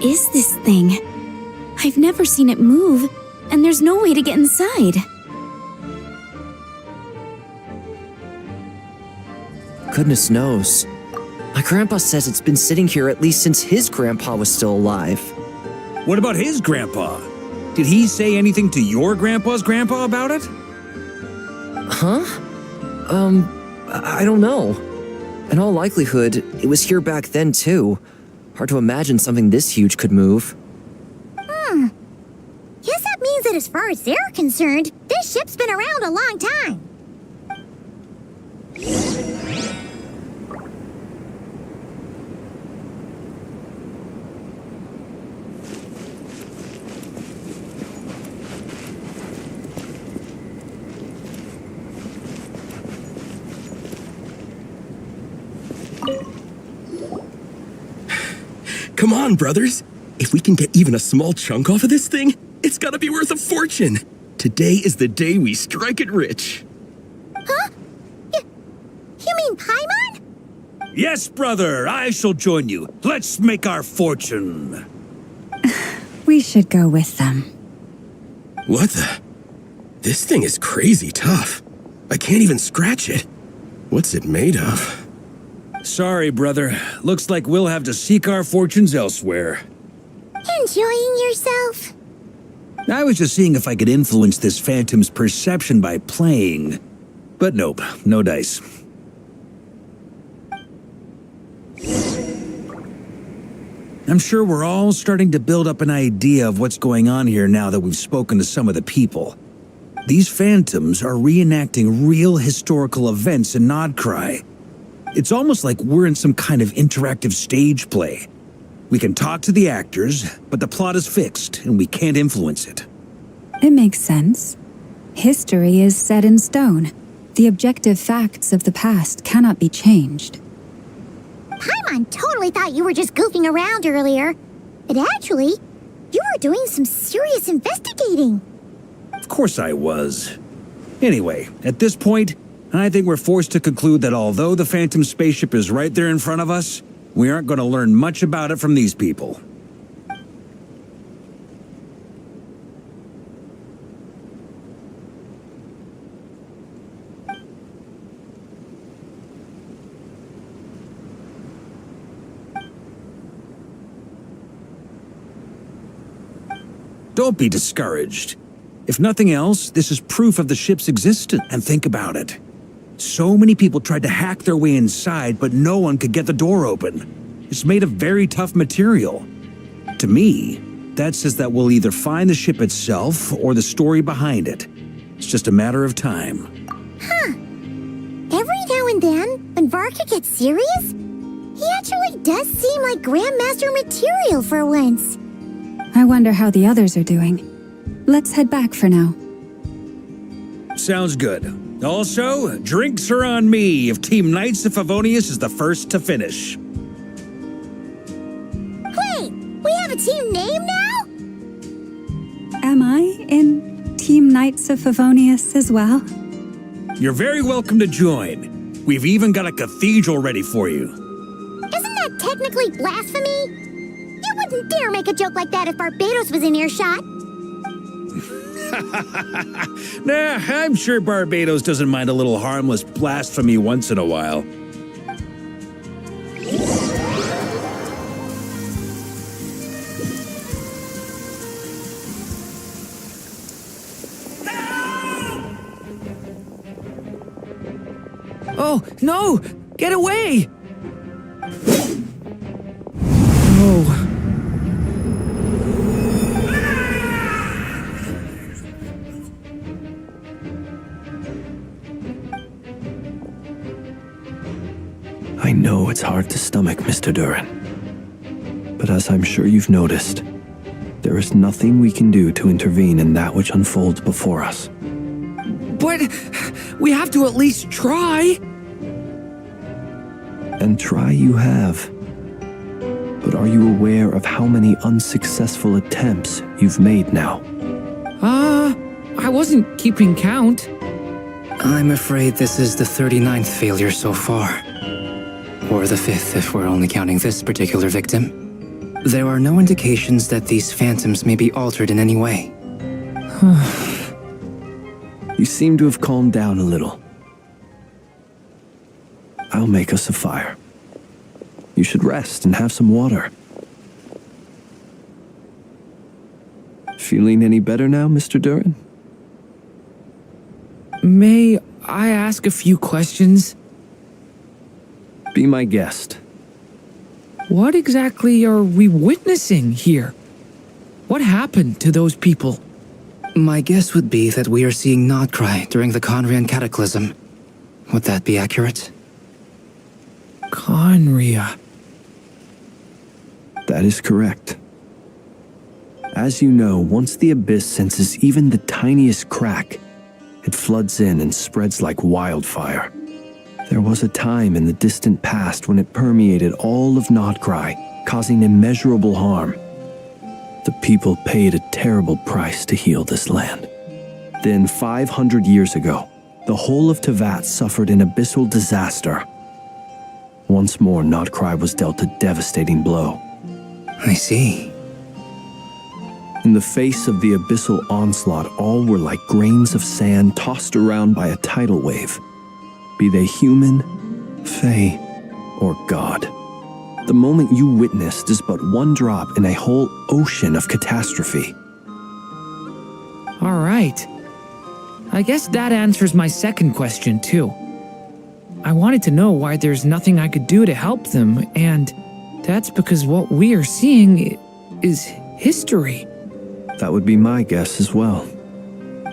is this thing? I've never seen it move, and there's no way to get inside. Goodness knows. My grandpa says it's been sitting here at least since his grandpa was still alive. What about his grandpa? Did he say anything to your grandpa's grandpa about it? Huh? I don't know. In all likelihood, it was here back then too. Hard to imagine something this huge could move. Guess that means that as far as they're concerned, this ship's been around a long time. Come on, brothers. If we can get even a small chunk off of this thing, it's gotta be worth a fortune. Today is the day we strike it rich. Huh? You mean Paimon? Yes, brother, I shall join you. Let's make our fortune. We should go with them. What the? This thing is crazy tough. I can't even scratch it. What's it made of? Sorry, brother. Looks like we'll have to seek our fortunes elsewhere. Enjoying yourself? I was just seeing if I could influence this phantom's perception by playing. But nope, no dice. I'm sure we're all starting to build up an idea of what's going on here now that we've spoken to some of the people. These phantoms are reenacting real historical events in Nod-Krai. It's almost like we're in some kind of interactive stage play. We can talk to the actors, but the plot is fixed, and we can't influence it. It makes sense. History is set in stone. The objective facts of the past cannot be changed. Paimon totally thought you were just goofing around earlier. But actually, you were doing some serious investigating. Of course I was. Anyway, at this point, I think we're forced to conclude that although the Phantom spaceship is right there in front of us, we aren't going to learn much about it from these people. Don't be discouraged. If nothing else, this is proof of the ship's existence, and think about it. So many people tried to hack their way inside, but no one could get the door open. It's made of very tough material. To me, that says that we'll either find the ship itself or the story behind it. It's just a matter of time. Huh. Every now and then, when Varka gets serious, he actually does seem like Grandmaster material for once. I wonder how the others are doing. Let's head back for now. Sounds good. Also, drinks are on me if Team Knights of Favonius is the first to finish. Wait, we have a team name now? Am I in Team Knights of Favonius as well? You're very welcome to join. We've even got a cathedral ready for you. Isn't that technically blasphemy? You wouldn't dare make a joke like that if Barbados was in earshot. Nah, I'm sure Barbados doesn't mind a little harmless blasphemy once in a while. Oh, no! Get away! Oh. I know it's hard to stomach, Mr. Duran. But as I'm sure you've noticed, there is nothing we can do to intervene in that which unfolds before us. But we have to at least try. And try you have. But are you aware of how many unsuccessful attempts you've made now? I wasn't keeping count. I'm afraid this is the 39th failure so far. Or the 5th if we're only counting this particular victim. There are no indications that these phantoms may be altered in any way. You seem to have calmed down a little. I'll make us a fire. You should rest and have some water. Feeling any better now, Mr. Duran? May I ask a few questions? Be my guest. What exactly are we witnessing here? What happened to those people? My guess would be that we are seeing Nod-Krai during the Conrian Cataclysm. Would that be accurate? Conria. That is correct. As you know, once the Abyss senses even the tiniest crack, it floods in and spreads like wildfire. There was a time in the distant past when it permeated all of Nod-Krai, causing immeasurable harm. The people paid a terrible price to heal this land. Then, 500 years ago, the whole of Teyvat suffered an abyssal disaster. Once more, Nod-Krai was dealt a devastating blow. I see. In the face of the abyssal onslaught, all were like grains of sand tossed around by a tidal wave. Be they human, fae, or god. The moment you witnessed is but one drop in a whole ocean of catastrophe. All right. I guess that answers my second question, too. I wanted to know why there's nothing I could do to help them, and that's because what we are seeing is history. That would be my guess as well.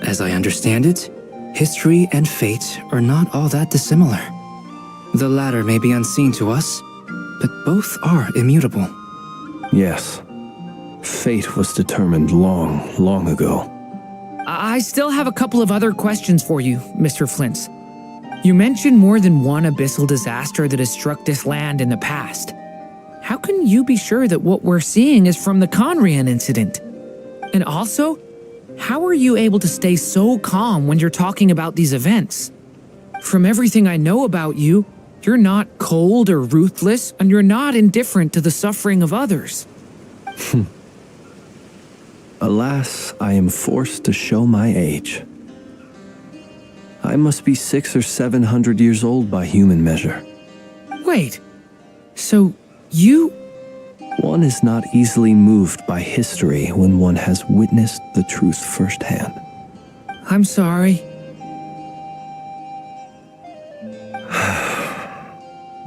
As I understand it, history and fate are not all that dissimilar. The latter may be unseen to us, but both are immutable. Yes. Fate was determined long, long ago. I still have a couple of other questions for you, Mr. Flintz. You mentioned more than one abyssal disaster that has struck this land in the past. How can you be sure that what we're seeing is from the Conrian incident? And also, how are you able to stay so calm when you're talking about these events? From everything I know about you, you're not cold or ruthless, and you're not indifferent to the suffering of others. Alas, I am forced to show my age. I must be 600 or 700 years old by human measure. Wait, so you... One is not easily moved by history when one has witnessed the truth firsthand. I'm sorry.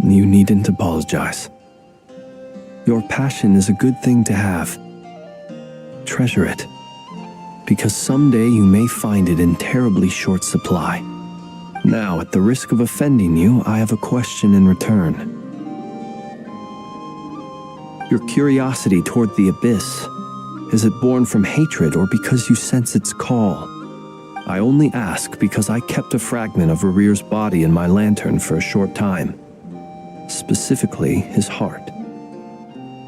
You needn't apologize. Your passion is a good thing to have. Treasure it, because someday you may find it in terribly short supply. Now, at the risk of offending you, I have a question in return. Your curiosity toward the Abyss, is it born from hatred or because you sense its call? I only ask because I kept a fragment of Rere's body in my lantern for a short time. Specifically, his heart.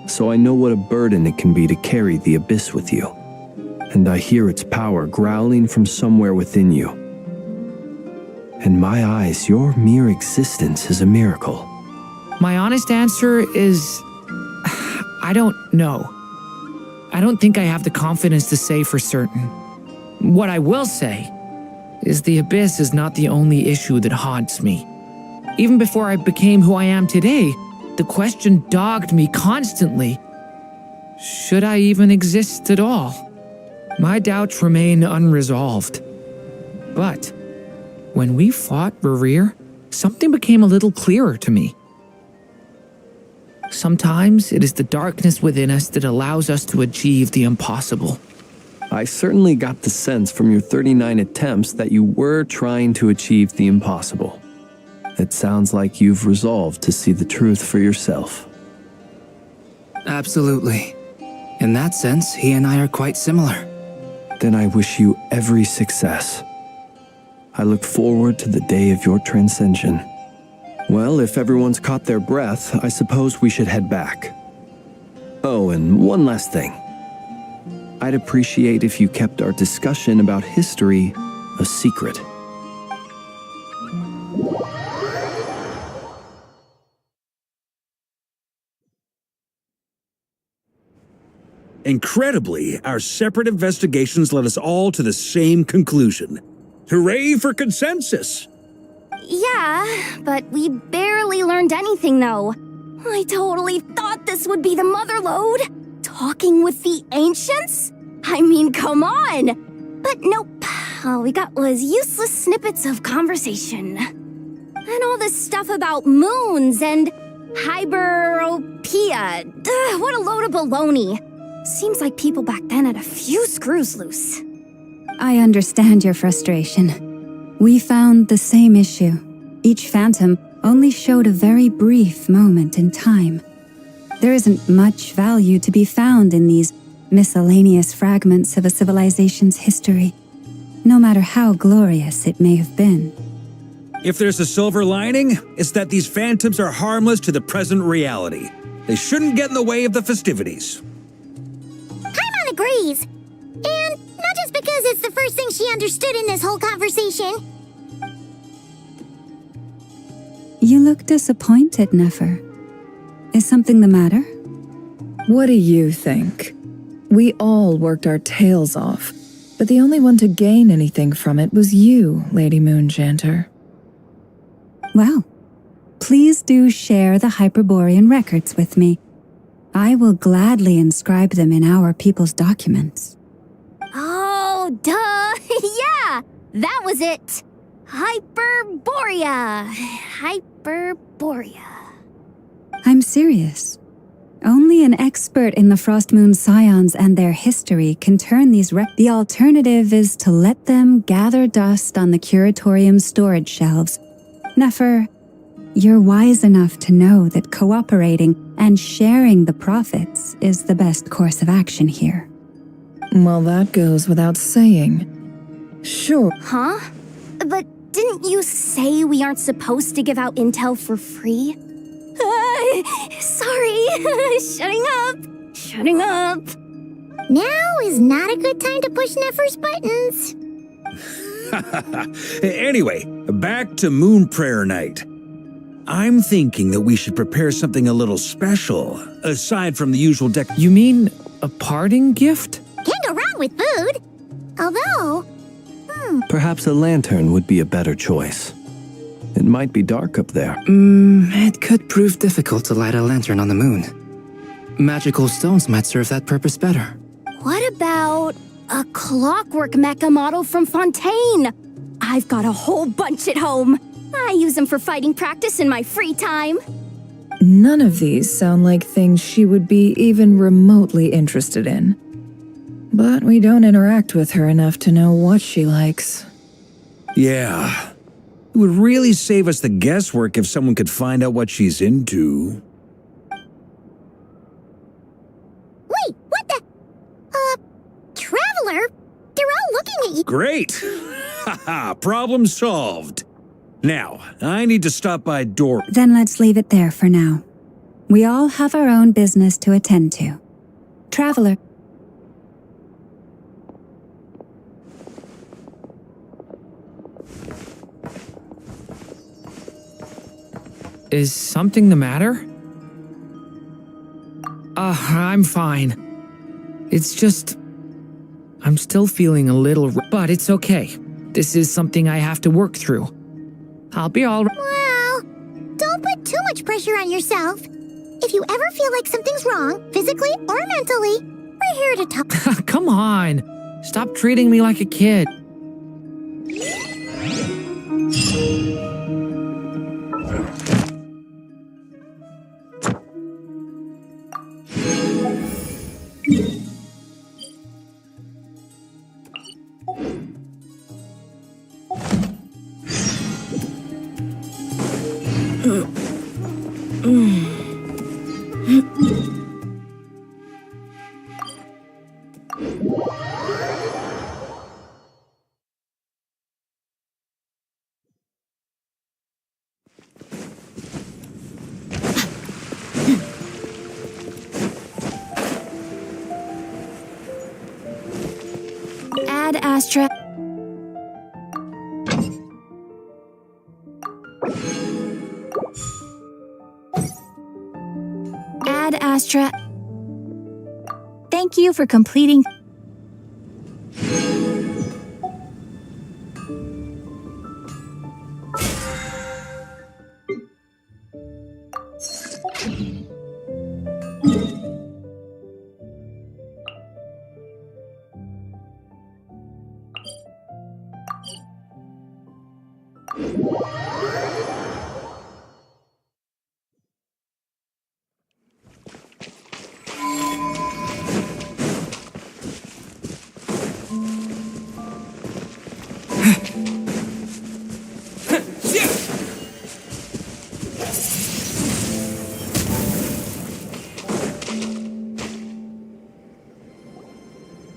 So I know what a burden it can be to carry the Abyss with you. And I hear its power growling from somewhere within you. In my eyes, your mere existence is a miracle. My honest answer is... I don't know. I don't think I have the confidence to say for certain. What I will say is the Abyss is not the only issue that haunts me. Even before I became who I am today, the question dogged me constantly. Should I even exist at all? My doubts remain unresolved. But when we fought Rerir, something became a little clearer to me. Sometimes it is the darkness within us that allows us to achieve the impossible. I certainly got the sense from your 39 attempts that you were trying to achieve the impossible. It sounds like you've resolved to see the truth for yourself. Absolutely. In that sense, he and I are quite similar. Then I wish you every success. I look forward to the day of your transcension. Well, if everyone's caught their breath, I suppose we should head back. Oh, and one last thing. I'd appreciate if you kept our discussion about history a secret. Incredibly, our separate investigations led us all to the same conclusion. Hooray for consensus! Yeah, but we barely learned anything, though. I totally thought this would be the mother lode. Talking with the ancients? I mean, come on! But nope. All we got was useless snippets of conversation. And all this stuff about moons and hyperopia. What a load of baloney. Seems like people back then had a few screws loose. I understand your frustration. We found the same issue. Each phantom only showed a very brief moment in time. There isn't much value to be found in these miscellaneous fragments of a civilization's history, no matter how glorious it may have been. If there's a silver lining, it's that these phantoms are harmless to the present reality. They shouldn't get in the way of the festivities. Paimon agrees. And not just because it's the first thing she understood in this whole conversation. You look disappointed, Nefer. Is something the matter? What do you think? We all worked our tails off, but the only one to gain anything from it was you, Lady Moonjanter. Well, please do share the Hyperborean records with me. I will gladly inscribe them in our people's documents. Oh, duh! Yeah! That was it! Hyperborea! Hyperborea. I'm serious. Only an expert in the Frostmoon Scions and their history can turn these The alternative is to let them gather dust on the Curatorium's storage shelves. Nefer, you're wise enough to know that cooperating and sharing the profits is the best course of action here. Well, that goes without saying. Sure. Huh? But didn't you say we aren't supposed to give out intel for free? Sorry. Shutting up. Now is not a good time to push Nefer's buttons. Anyway, back to Moon Prayer Night. I'm thinking that we should prepare something a little special, aside from the usual You mean a parting gift? Can't go wrong with food. Although, Perhaps a lantern would be a better choice. It might be dark up there. It could prove difficult to light a lantern on the moon. Magical stones might serve that purpose better. What about a clockwork mecha model from Fontaine? I've got a whole bunch at home. I use them for fighting practice in my free time. None of these sound like things she would be even remotely interested in. But we don't interact with her enough to know what she likes. Yeah. It would really save us the guesswork if someone could find out what she's into. wait, what the? Traveler? They're all looking at you. Great! Haha, problem solved. Now, I need to stop by Dor. Then let's leave it there for now. We all have our own business to attend to. Traveler. Is something the matter? I'm fine. It's just... I'm still feeling a little... But it's okay. This is something I have to work through. I'll be all right. Well, don't put too much pressure on yourself. If you ever feel like something's wrong, physically or mentally, we're here to talk. Come on. Stop treating me like a kid. Ad Astra. Ad Astra. Thank Thank you for completing.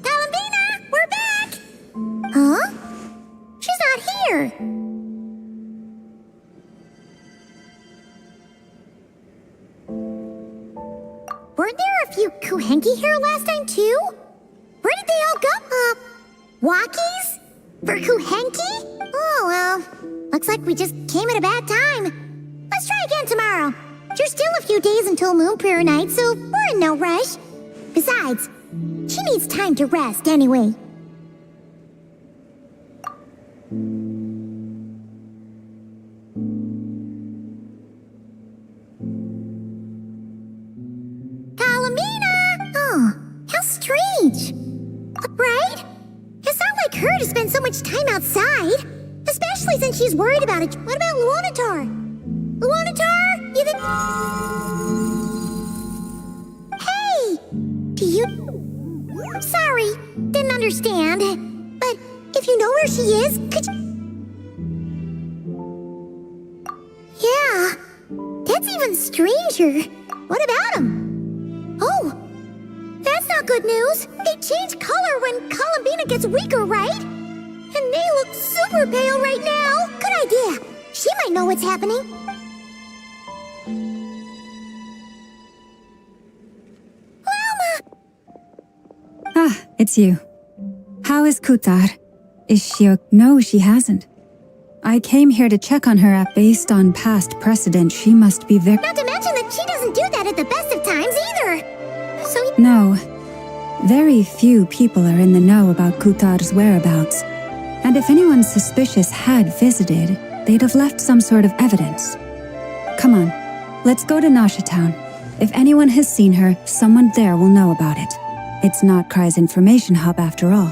Columbina, we're back! Huh? She's not here. Weren't there a few Kuhenki here last time too? Where did they all go? Walkies? For Kuhenki? Oh well, looks like we just came at a bad time. Let's try again tomorrow. There's still a few days until Moon Prayer Night, so we're in no rush. Besides, she needs time to rest anyway. Columbina! Oh, how strange. Right? It's not like her to spend so much time outside. Especially since she's worried about it. What about Luonatar? Luonatar? You think... Hey! Do you... Sorry, didn't understand. But if you know where she is, could you... Yeah, that's even stranger. What about him? Oh, that's not good news. They change color when Columbina gets weaker, right? And they look super pale right now. Good idea. She might know what's happening. Ah, it's you. How is Kutar? Is she No, she hasn't. I came here to check on her. Based on past precedent, she must be very... Not to mention that she doesn't do that at the best of times either. So... No. Very few people are in the know about Kutar's whereabouts. And if anyone suspicious had visited, they'd have left some sort of evidence. Come on, let's go to Nasha Town. If anyone has seen her, someone there will know about it. It's Nod-Krai's information hub after all.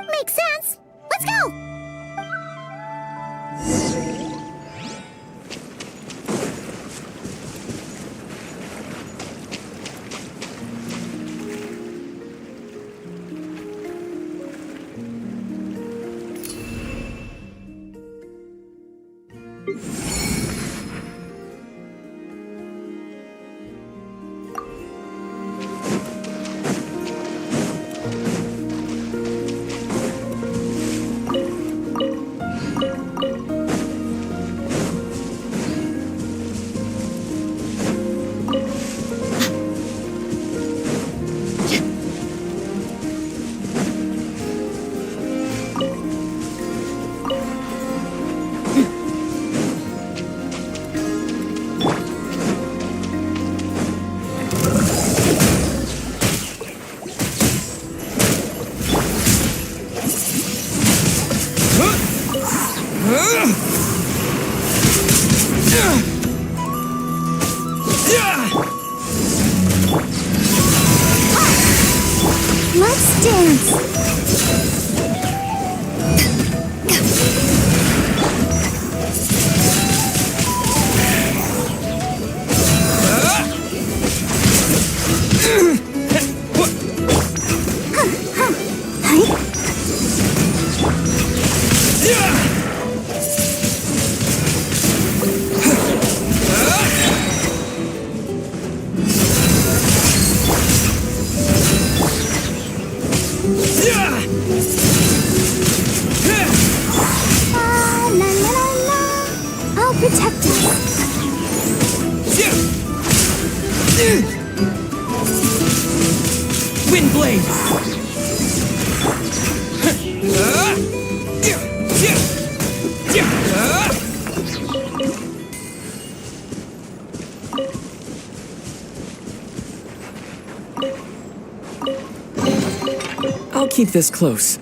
Makes sense. Let's go! Let's dance! I'll protect us. Wind blade! keep this close.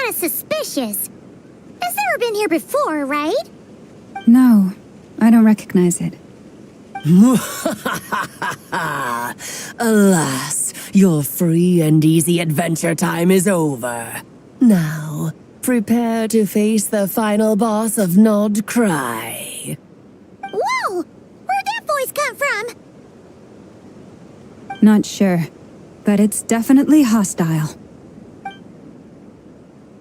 kinda suspicious. Has never been here before, right? No, I don't recognize it. Alas, your free and easy adventure time is over. Now, prepare to face the final boss of Nod-Krai. Whoa! Where'd that voice come from? Not sure, but it's definitely hostile.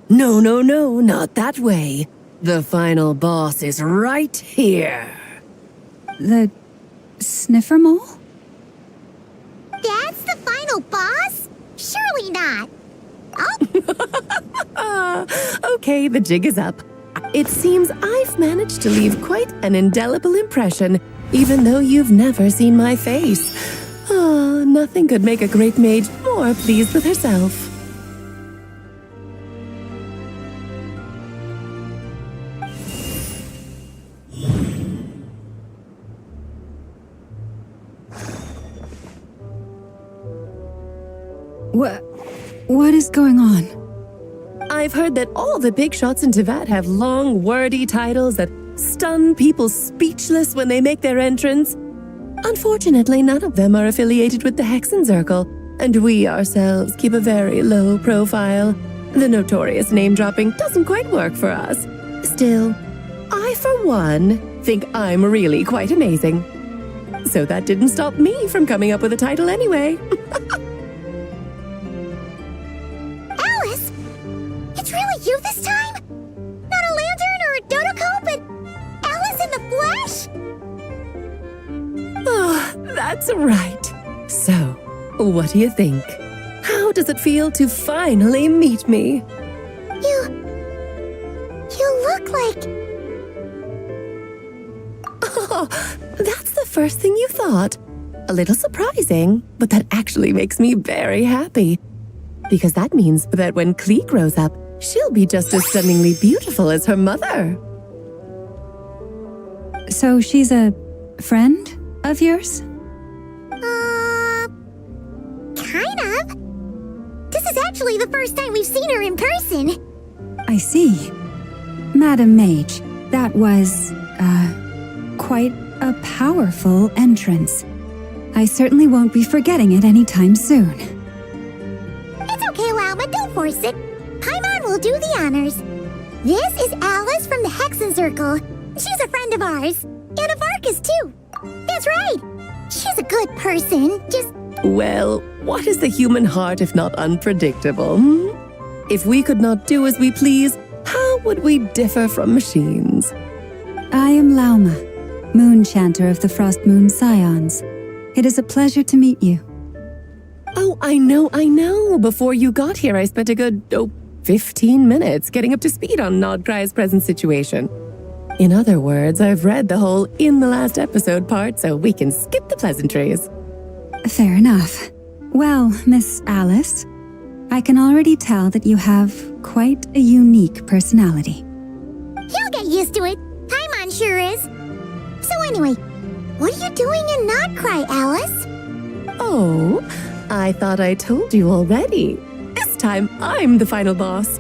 No, not that way. The final boss is right here. The sniffer mole? That's the final boss? Surely not. Okay, the jig is up. It seems I've managed to leave quite an indelible impression, even though you've never seen my face. Nothing could make a great mage more pleased with herself. What is going on? I've heard that all the big shots in Teyvat have long, wordy titles that stun people speechless when they make their entrance. Unfortunately, none of them are affiliated with the Hexen Circle, and we ourselves keep a very low profile. The notorious name-dropping doesn't quite work for us. Still, I, for one, think I'm really quite amazing. So that didn't stop me from coming up with a title anyway. Alice? It's really you this time? Not a lantern or a Dodoko, but Alice in the flesh? Oh, that's right. So, what do you think? How does it feel to finally meet me? You look like... Oh, that's the first thing you thought. A little surprising, but that actually makes me very happy. Because that means that when Klee grows up, she'll be just as stunningly beautiful as her mother. So she's a friend of yours? Kind of. This is actually the first time we've seen her in person. I see. Madam Mage, that was, quite a powerful entrance. I certainly won't be forgetting it anytime soon. It's okay, Lauma, don't force it. Paimon will do the honors. This is Alice from the Hexen Circle. She's a friend of ours. And of Arcus, too. That's right. She's a good person, just... Well, what is the human heart if not unpredictable? If we could not do as we please, how would we differ from machines? I am Lauma, Moon Chanter of the Frost Moon Scions. It is a pleasure to meet you. Oh, I know. Before you got here, I spent a good, 15 minutes getting up to speed on Nod-Krai's present situation. In other words, I've read the whole in the last episode part, so we can skip the pleasantries. Fair enough. Well, Miss Alice, I can already tell that you have quite a unique personality. He'll get used to it. Paimon sure is. So anyway, what are you doing in Nod-Krai, Alice? Oh, I thought I told you already. This time, I'm the final boss.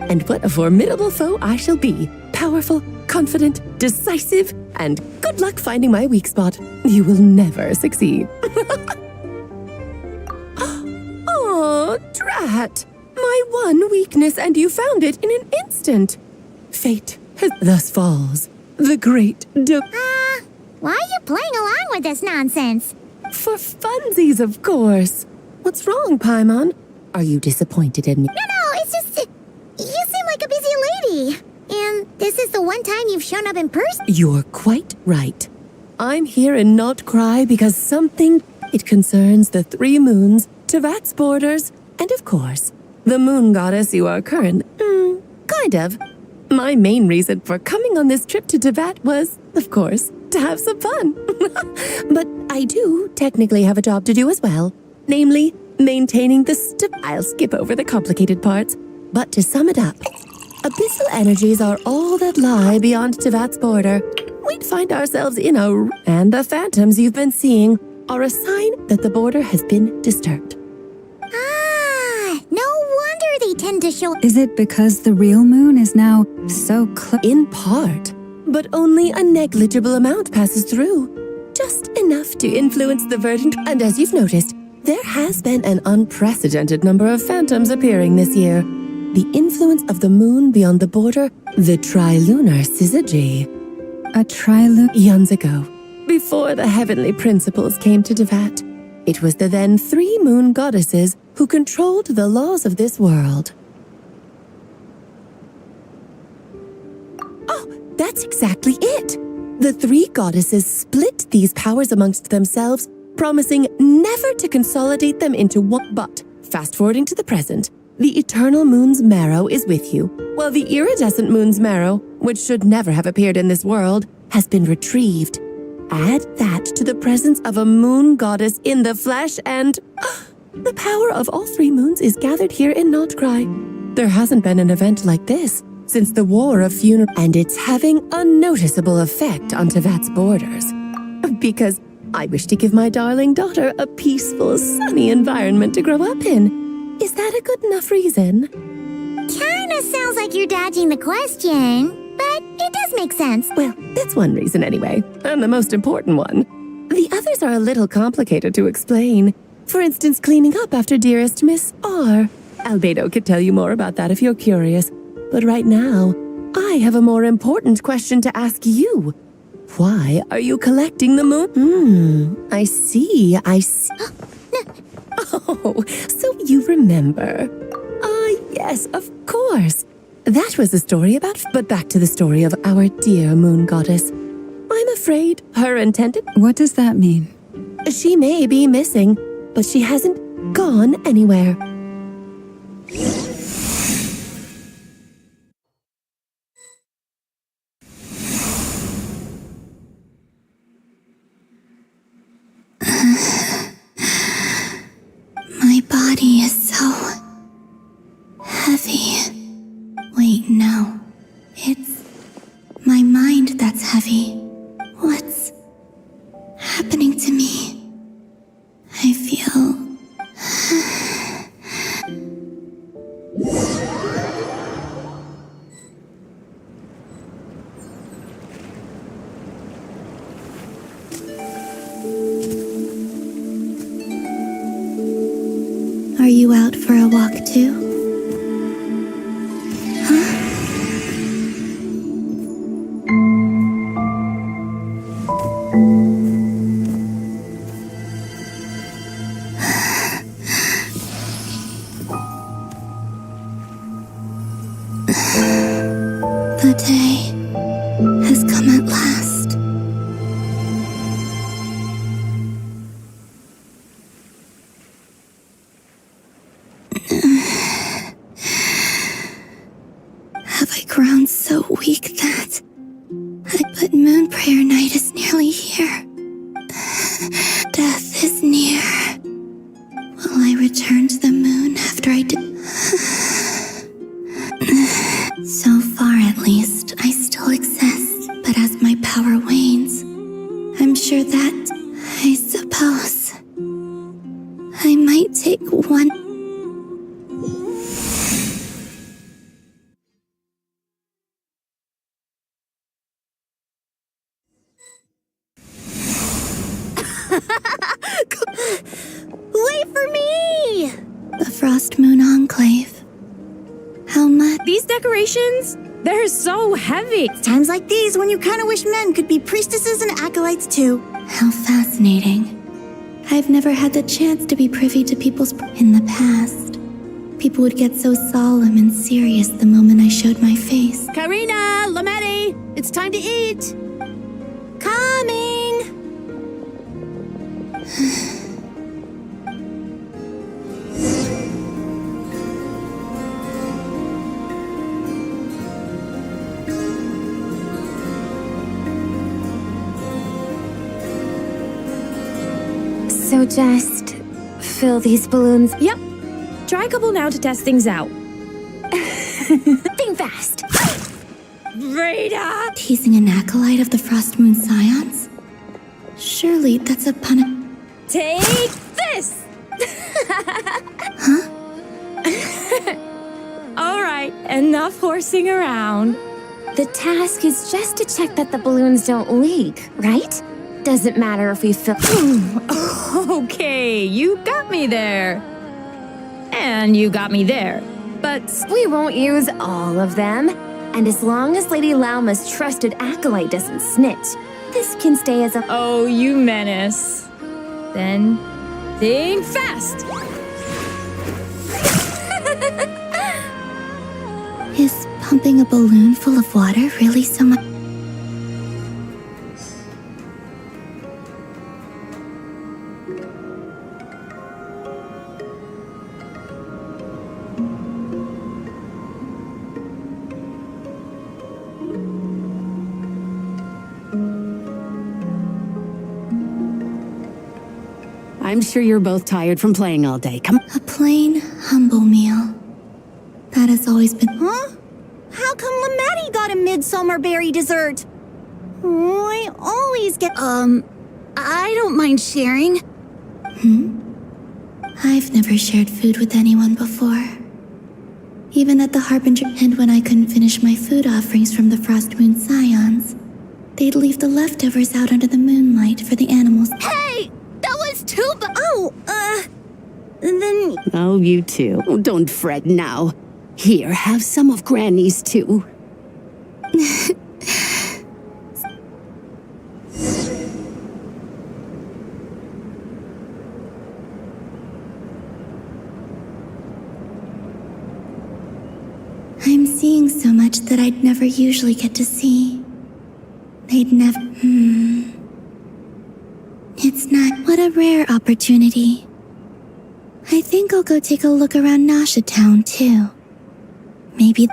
And what a formidable foe I shall be. Powerful, confident, decisive, and good luck finding my weak spot. You will never succeed. Oh, drat. My one weakness, and you found it in an instant. Fate has thus falls. The great Why are you playing along with this nonsense? For funsies, of course. What's wrong, Paimon? Are you disappointed in me? No, it's just... You seem like a busy lady. And this is the one time you've shown up in person? You're quite right. I'm here in Nod-Krai because it concerns the 3 moons, Teyvat's borders, and of course, the moon goddess you are currently... kind of. My main reason for coming on this trip to Teyvat was, of course, to have some fun. But I do technically have a job to do as well. Namely, maintaining the I'll skip over the complicated parts. But to sum it up, abyssal energies are all that lie beyond Teyvat's border. We'd find ourselves in and the phantoms you've been seeing are a sign that the border has been disturbed. tend to show. Is it because the real moon is now so close? In part, but only a negligible amount passes through. Just enough to influence the verdant. And as you've noticed, there has been an unprecedented number of phantoms appearing this year. The influence of the moon beyond the border, the trilunar syzygy. A trilunar? Eons ago, before the heavenly principles came to Devat, it was the then 3 moon goddesses who controlled the laws of this world. Oh, that's exactly it! The 3 goddesses split these powers amongst themselves, promising never to consolidate them into one. But, fast-forwarding to the present, the eternal moon's marrow is with you, while the iridescent moon's marrow, which should never have appeared in this world, has been retrieved. Add that to the presence of a moon goddess in the flesh and... the power of all 3 moons is gathered here in Nod-Krai. There hasn't been an event like this since the War of Funeral, and it's having a noticeable effect on Tevat's borders. Because I wish to give my darling daughter a peaceful, sunny environment to grow up in. Is that a good enough reason? Kinda sounds like you're dodging the question, but it does make sense. Well, that's one reason anyway, and the most important one. The others are a little complicated to explain. For instance, cleaning up after dearest Miss R. Albedo could tell you more about that if you're curious. But right now, I have a more important question to ask you. Why are you collecting the moon? I see. Oh, so you remember. Yes, of course. That was the story about... But back to the story of our dear moon goddess. I'm afraid her intended... What does that mean? She may be missing, but she hasn't gone anywhere. My body is so heavy. Wait, no. It's my mind that's heavy. What's happening to me? I feel... Are you out for a walk too? The day has come at last. Have I grown so weak that... But moon prayer night is nearly here. Death is near. Will I return to the moon after I do? So far, at least, I still exist. But as my power wanes, I'm sure that, I suppose, I might take one. Wait for me! The Frost Moon Enclave. How much? These decorations? They're so heavy. Times like these when you kind of wish men could be priestesses and acolytes too. How fascinating. I've never had the chance to be privy to people's... In the past, people would get so solemn and serious the moment I showed my face. Karina, Lametti, it's time to eat. Coming. So just fill these balloons. Yep. Try a couple now to test things out. Think fast. Rita! Teasing an acolyte of the Frost Moon Scions? Surely that's a pun. Take this! Huh? enough horsing around. The task is just to check that the balloons don't leak, right? Doesn't matter if we fill. Okay, you got me there. And you got me there. But We won't use all of them. And as long as Lady Lauma's trusted acolyte doesn't snitch, this can stay as a. oh, you menace. Then think fast. Is pumping a balloon full of water really so much? I'm sure you're both tired from playing all day. Come. A plain, humble meal. That has always been. Huh? How come Lamatti got a midsummer berry dessert? Oh, I always get. I don't mind sharing. I've never shared food with anyone before. Even at the Harbinger, and when I couldn't finish my food offerings from the Frost Moon Scions, they'd leave the leftovers out under the moonlight for the animals. Hey! That was too Then. Oh, you two. Oh, don't fret now. Here, have some of Granny's too. I'm seeing so much that I'd never usually get to see. They'd never. It's not. What a rare opportunity. I think I'll go take a look around Nasha Town, too. Maybe.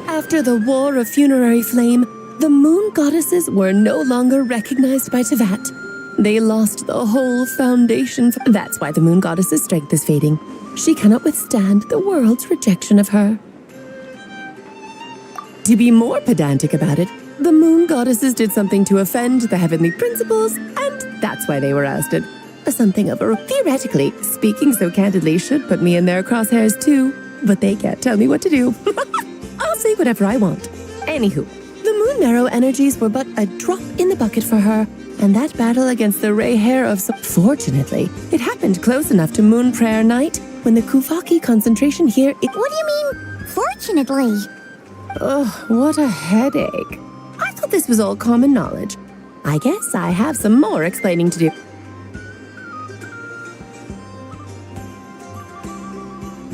After the War of Funerary Flame, the moon goddesses were no longer recognized by Tevat. They lost the whole foundation. That's why the moon goddess's strength is fading. She cannot withstand the world's rejection of her. To be more pedantic about it, the moon goddesses did something to offend the heavenly principles, and that's why they were ousted. Something of a theoretically, speaking so candidly, should put me in their crosshairs too, but they can't tell me what to do. I'll say whatever I want. Anywho, the moon marrow energies were but a drop in the bucket for her, and that battle against the Ray Hair of fortunately, it happened close enough to Moon Prayer Night when the Kuvaki concentration here. What do you mean, fortunately? Oh, what a headache. I thought this was all common knowledge. I guess I have some more explaining to do.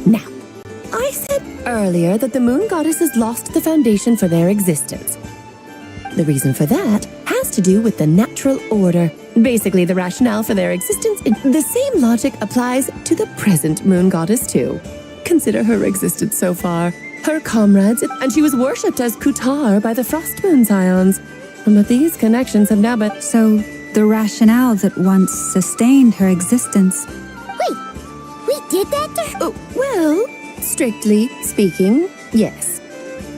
Now, I said earlier that the moon goddesses lost the foundation for their existence. The reason for that has to do with the natural order. Basically, the rationale for their existence. The same logic applies to the present moon goddess too. Consider her existence so far. Her comrades, and she was worshipped as Kutar by the Frost Moon Scions. But these connections have now been. So, the rationale that once sustained her existence. Wait, we did that to her? Oh, well, strictly speaking, yes.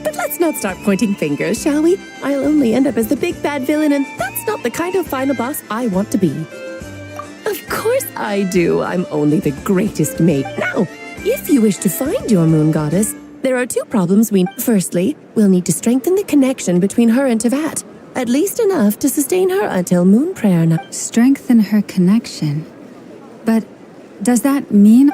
But let's not start pointing fingers, shall we? I'll only end up as the big bad villain, and that's not the kind of final boss I want to be. Of course I do. I'm only the greatest mate. Now, if you wish to find your moon goddess, there are two problems Firstly, we'll need to strengthen the connection between her and Tevat. At least enough to sustain her until Moon Prayer Night. Strengthen her connection. But does that mean?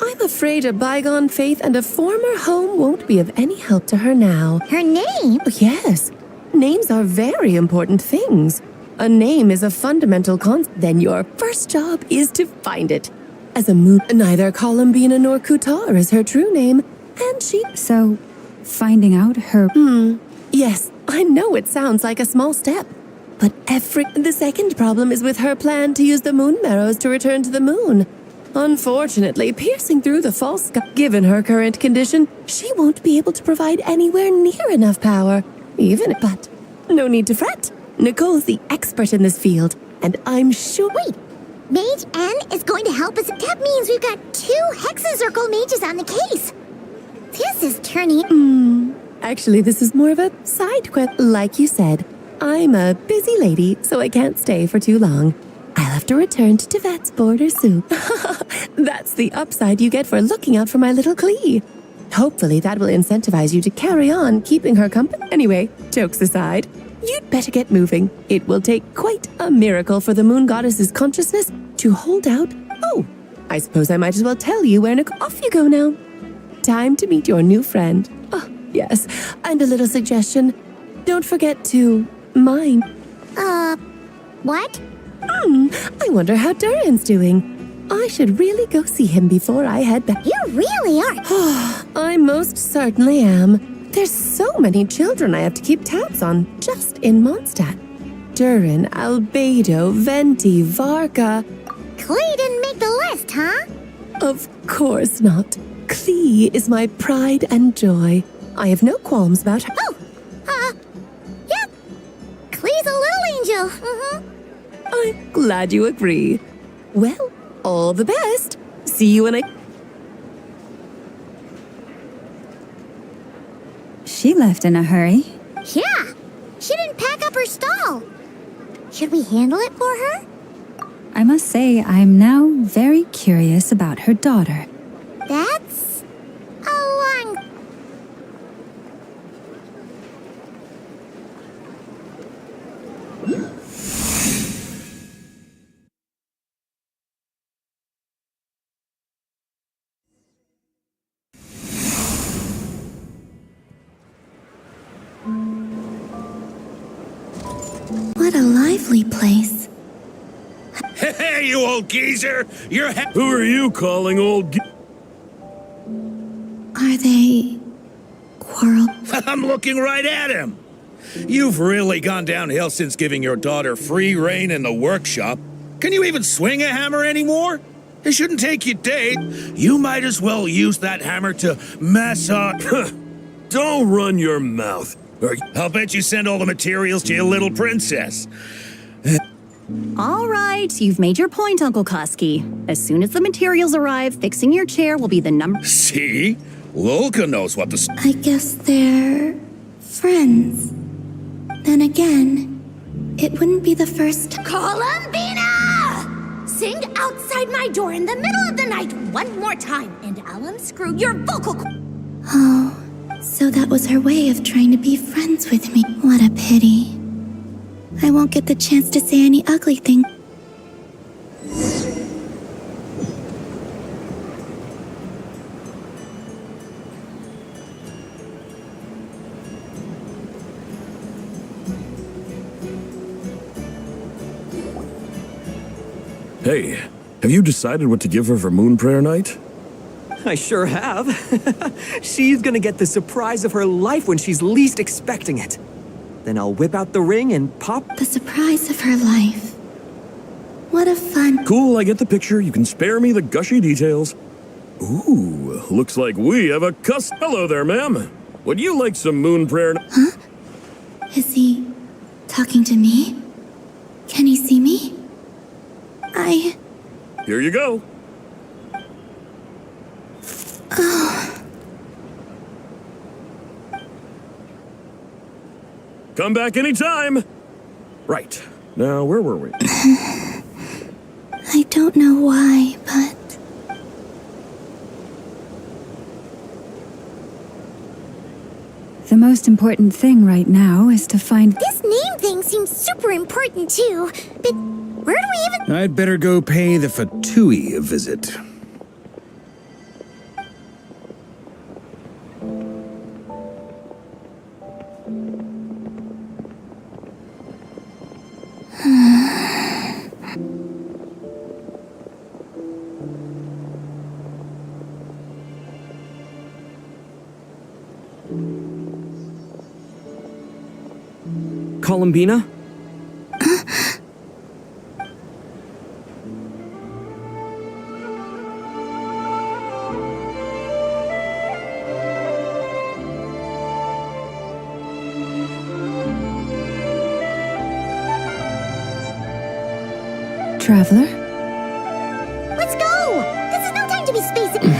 I'm afraid a bygone faith and a former home won't be of any help to her now. Her name? Yes. Names are very important things. A name is a fundamental concept. Then your first job is to find it. As a moon, neither Columbina nor Kutar is her true name. And she. So, finding out her. Yes, I know it sounds like a small step. But the second problem is with her plan to use the moon marrows to return to the moon. Unfortunately, piercing through the false sky, given her current condition, she won't be able to provide anywhere near enough power. But no need to fret. Nicole's the expert in this field, and I'm sure. Wait, Mage N is going to help us. That means we've got 2 Hexacircle mages on the case. This is turning. Actually, this is more of a side quest. Like you said, I'm a busy lady, so I can't stay for too long. I'll have to return to Tevat's border soon. That's the upside you get for looking out for my little Klee. Hopefully that will incentivize you to carry on keeping her company. Anyway, jokes aside, you'd better get moving. It will take quite a miracle for the moon goddess's consciousness to hold out. Oh, I suppose I might as well tell you where off you go now. Time to meet your new friend. Oh, yes, and a little suggestion. Don't forget to mine. What? I wonder how Durin's doing. I should really go see him before I head back. You really are. I most certainly am. There's so many children I have to keep tabs on just in Mondstadt. Durin, Albedo, Venti, Varka. Klee didn't make the list, huh? Of course not. Klee is my pride and joy. I have no qualms about her. Yep. Klee's a little angel. I'm glad you agree. Well, all the best. See you when I... She left in a hurry. Yeah. She didn't pack up her stall. Should we handle it for her? I must say, I'm now very curious about her daughter. That's a long... What a lively place. Hey, you old geezer! Who are you calling old Are they... quarrel? I'm looking right at him! You've really gone downhill since giving your daughter free rein in the workshop. Can you even swing a hammer anymore? It shouldn't take you days. You might as well use that hammer to massage... Don't run your mouth. I'll bet you send all the materials to your little princess. All right, you've made your point, Uncle Koski. As soon as the materials arrive, fixing your chair will be the number... See? Lolka knows what to... I guess they're... friends. Then again, it wouldn't be the first... Columbina! Sing outside my door in the middle of the night one more time, and I'll unscrew your vocal... Oh, so that was her way of trying to be friends with me. What a pity. I won't get the chance to say any ugly thing. Hey, have you decided what to give her for Moon Prayer Night? I sure have. She's gonna get the surprise of her life when she's least expecting it. Then I'll whip out the ring and pop... The surprise of her life. What a fun... Cool, I get the picture. You can spare me the gushy details. Ooh, looks like we have a Hello there, ma'am. Would you like some Moon Prayer... Huh? Is he... talking to me? Can he see me? Here you go. Oh... Come back anytime. Right. Now, where were we? I don't know why, but... The most important thing right now is to find... This name thing seems super important too. But where do we even... I'd better go pay the Fatui a visit. Columbina? Traveler? Let's go! This is no time to be spacing.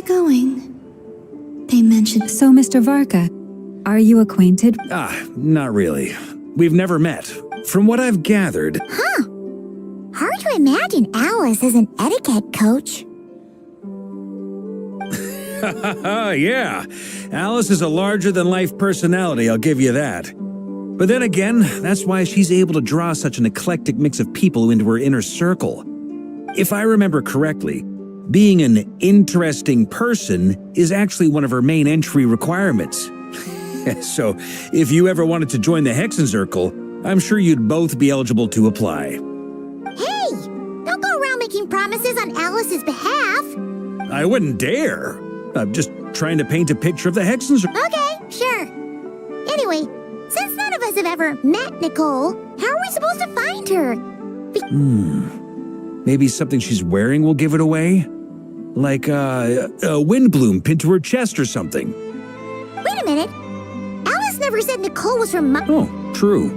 they going? They mentioned. So, Mr. Varka, are you acquainted? Not really. We've never met. From what I've gathered. Huh. Hard to imagine Alice as an etiquette coach. Yeah. Alice is a larger-than-life personality, I'll give you that. But then again, that's why she's able to draw such an eclectic mix of people into her inner circle. If I remember correctly, being an interesting person is actually one of her main entry requirements. So, if you ever wanted to join the Hexen Circle, I'm sure you'd both be eligible to apply. Hey! Don't go around making promises on Alice's behalf. I wouldn't dare. I'm just trying to paint a picture of the Hexen Circle. Okay, sure. Anyway, since none of us have ever met Nicole, how are we supposed to find her? Maybe something she's wearing will give it away? Like a wind bloom pinned to her chest or something. Wait a minute. Alice never said Nicole was from Oh, true.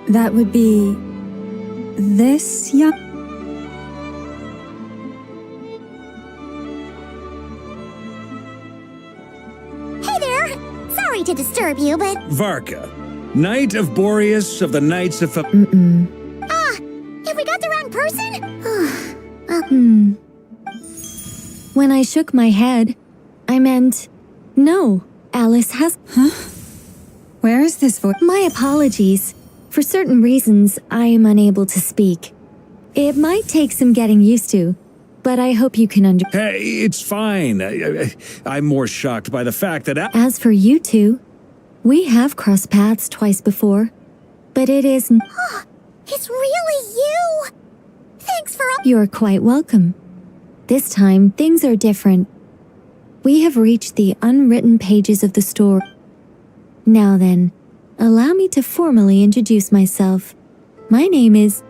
That would be this young. Hey there! Sorry to disturb you, but... Varka, Knight of Boreas of the Knights of... Have we got the wrong person? When I shook my head, I meant, no, Alice has... Huh? Where is this voice? My apologies. For certain reasons, I am unable to speak. It might take some getting used to, but I hope you can Hey, it's fine. I'm more shocked by the fact that... As for you two, we have crossed paths twice before, but it is... It's really you! Thanks for all... You're quite welcome. This time, things are different. We have reached the unwritten pages of the story. Now then, allow me to formally introduce myself. My name is...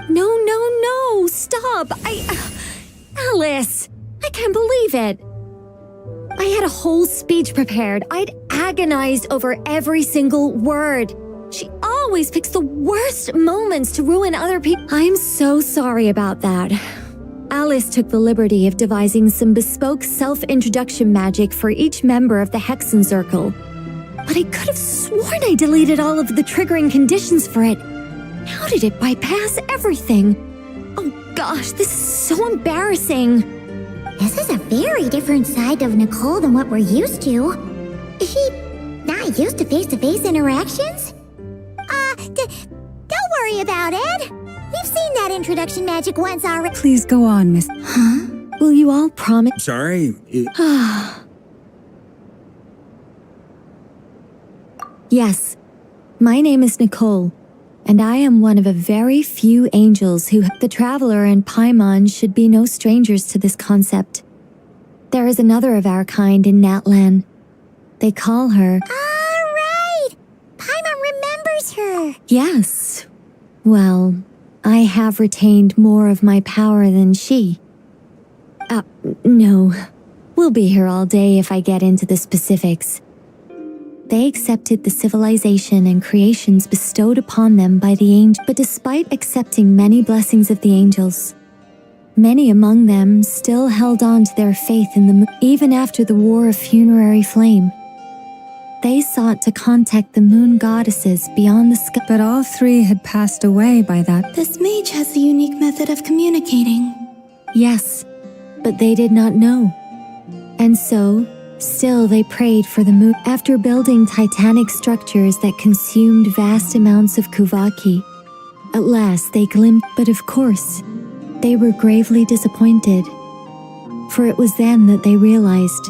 No, stop! Alice! I can't believe it! I had a whole speech prepared. I'd agonized over every single word. She always picks the worst moments to ruin other people. I'm so sorry about that. Alice took the liberty of devising some bespoke self-introduction magic for each member of the Hexen Circle. But I could have sworn I deleted all of the triggering conditions for it. How did it bypass everything? Oh gosh, this is so embarrassing. This is a very different side of Nicole than what we're used to. Is she not used to face-to-face interactions? Don't worry about it. We've seen that introduction magic once already. Please go on, Miss. Huh? Will you all promise? Sorry. Yes, my name is Nicole, and I am one of a very few angels who... The Traveler and Paimon should be no strangers to this concept. There is another of our kind in Natlan. They call her... Right! Paimon remembers her. Yes. Well, I have retained more of my power than she. No. We'll be here all day if I get into the specifics. They accepted the civilization and creations bestowed upon them by the angel, but despite accepting many blessings of the angels, many among them still held on to their faith in the moon, even after the War of Funerary Flame. They sought to contact the moon goddesses beyond the sky. But all three had passed away by that. This mage has a unique method of communicating. Yes, but they did not know. And so, still they prayed for the moon. After building titanic structures that consumed vast amounts of Kuvaki, at last they glimpsed, but of course, they were gravely disappointed. For it was then that they realized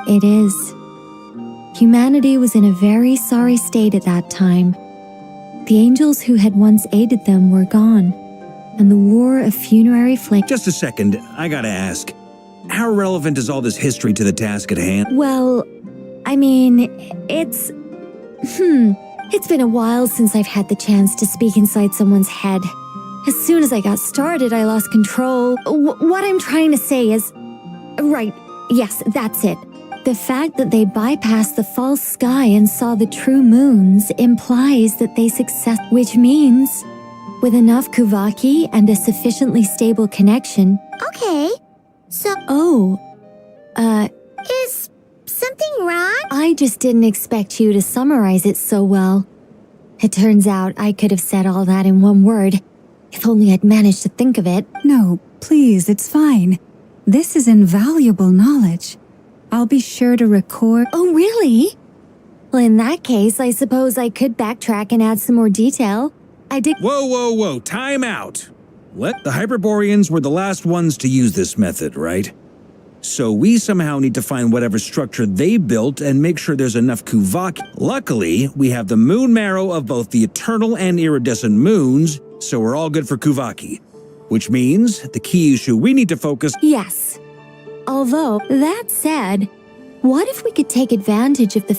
it is. Humanity was in a very sorry state at that time. The angels who had once aided them were gone, and the War of Funerary Flame... Just a second, I gotta ask. How relevant is all this history to the task at hand? Well, I mean, it's been a while since I've had the chance to speak inside someone's head. As soon as I got started, I lost control. What I'm trying to say is... Right, yes, that's it. The fact that they bypassed the false sky and saw the true moons implies that they which means, with enough Kuvaki and a sufficiently stable connection. Okay, so... Oh, Is something wrong? I just didn't expect you to summarize it so well. It turns out I could have said all that in one word, if only I'd managed to think of it. No, please, it's fine. This is invaluable knowledge. I'll be sure to record. Oh, really? Well, in that case, I suppose I could backtrack and add some more detail. I did. Whoa, time out. The Hyperboreans were the last ones to use this method, right? So we somehow need to find whatever structure they built and make sure there's enough Kuvaki. Luckily, we have the moon marrow of both the eternal and iridescent moons, so we're all good for Kuvaki. Which means the key issue we need to focus... Yes. Although, that said, what if we could take advantage of the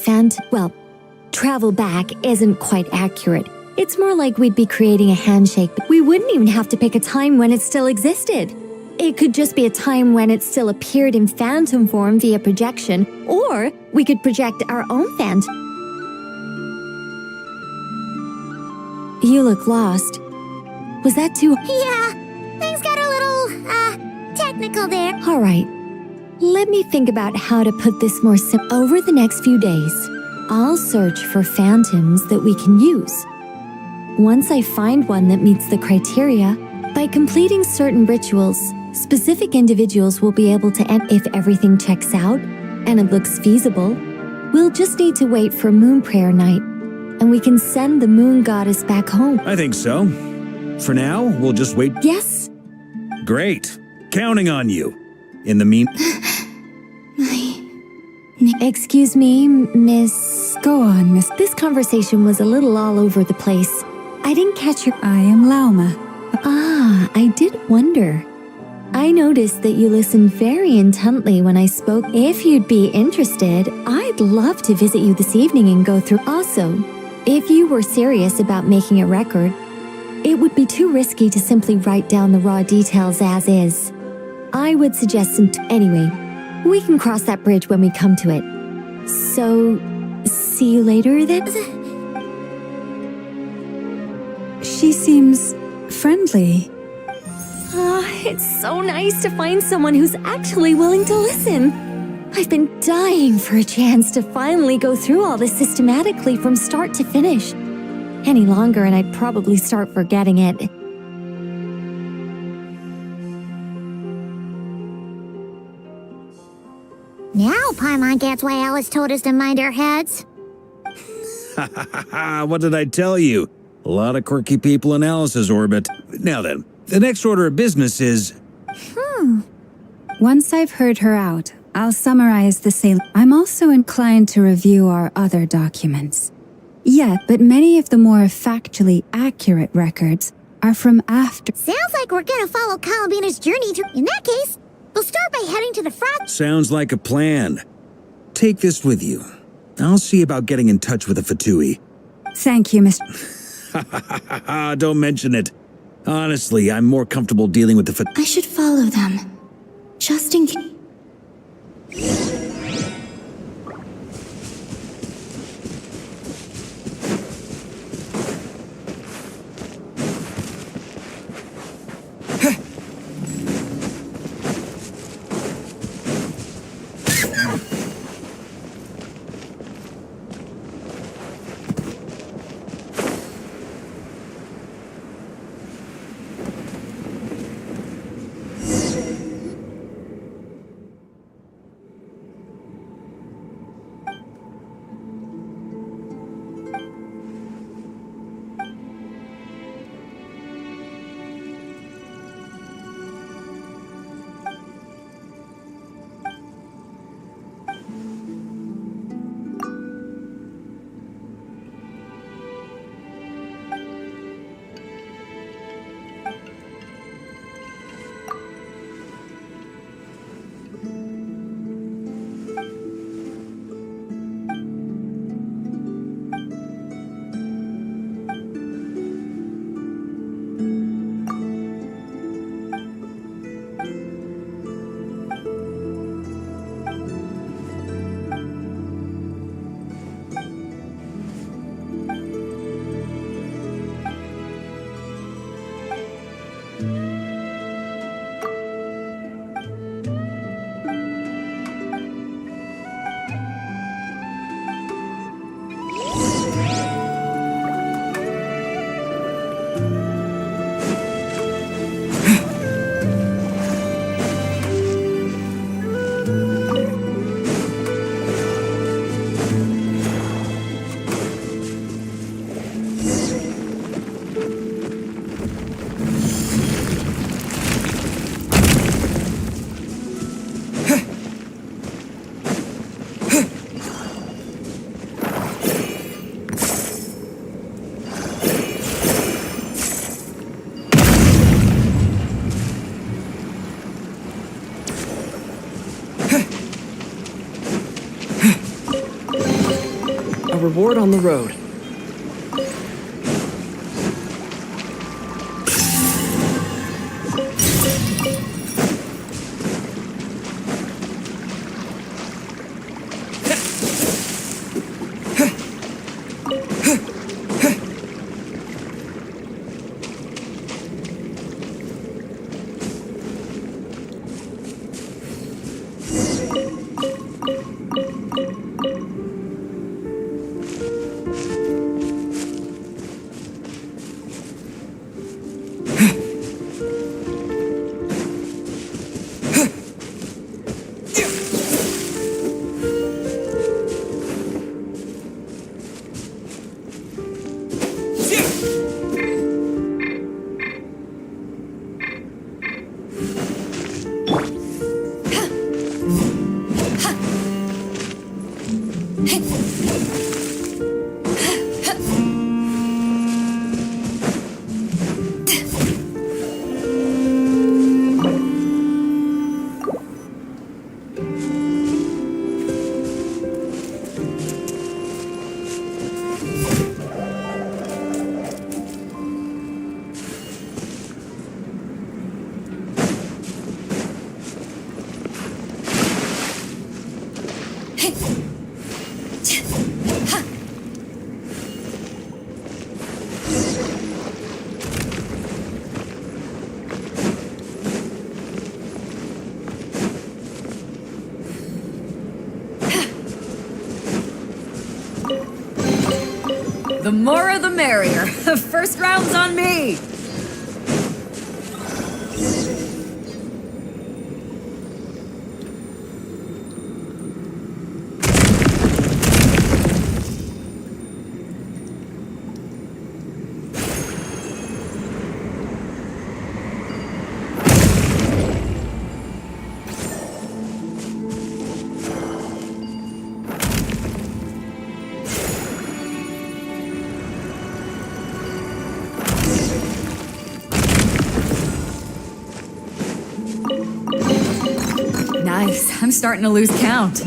travel back isn't quite accurate. It's more like we'd be creating a handshake, but we wouldn't even have to pick a time when it still existed. It could just be a time when it still appeared in phantom form via projection, or we could project our own phantom. You look lost. Was that too... Yeah, things got a little, technical there. All right. Let me think about how to put this more simple. Over the next few days, I'll search for phantoms that we can use. Once I find one that meets the criteria, by completing certain rituals, specific individuals will be able to end. If everything checks out, and it looks feasible, we'll just need to wait for Moon Prayer Night, and we can send the Moon Goddess back home. I think so. For now, we'll just wait. Yes. Great. Counting on you. In the mean... Excuse me, Miss... Go on, Miss... This conversation was a little all over the place. I didn't catch your... I am Lauma. Ah, I did wonder. I noticed that you listened very intently when I spoke. If you'd be interested, I'd love to visit you this evening and go through. Also, if you were serious about making a record, it would be too risky to simply write down the raw details as is. I would suggest some... Anyway, we can cross that bridge when we come to it. So, see you later then? She seems friendly. It's so nice to find someone who's actually willing to listen. I've been dying for a chance to finally go through all this systematically from start to finish. Any longer and I'd probably start forgetting it. Now Paimon gets why Alice told us to mind our heads. What did I tell you? A lot of quirky people in Alice's orbit. Now then, the next order of business is... Once I've heard her out, I'll summarize the sale. I'm also inclined to review our other documents. But many of the more factually accurate records are from after... Sounds like we're gonna follow Columbina's journey through... In that case, we'll start by heading to the front... Sounds like a plan. Take this with you. I'll see about getting in touch with the Fatui. Thank you, Mr. Don't mention it. Honestly, I'm more comfortable dealing with the Fatui. I should follow them. Just in case. reward on the road. The more the merrier. First round's on me. Nice. I'm starting to lose count.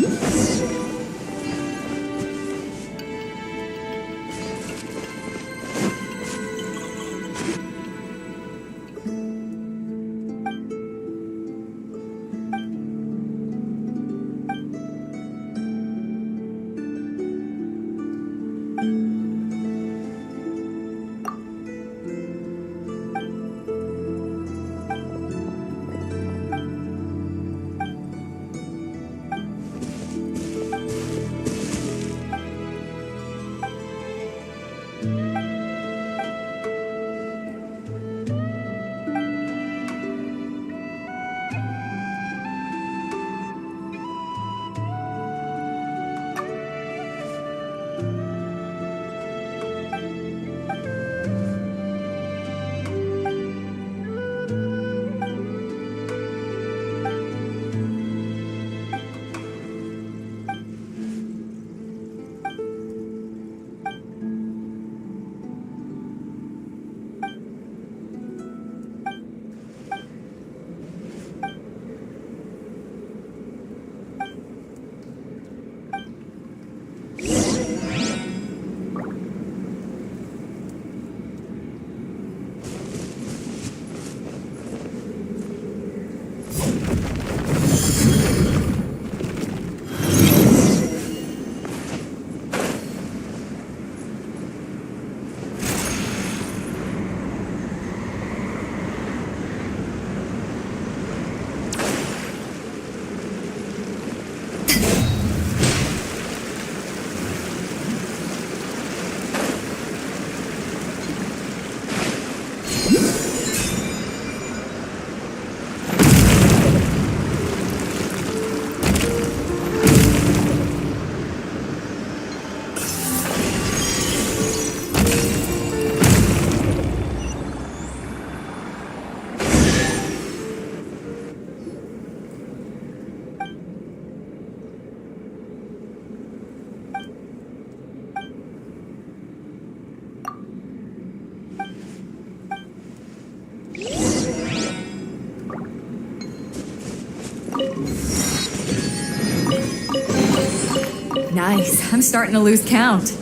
Nice. I'm starting to lose count.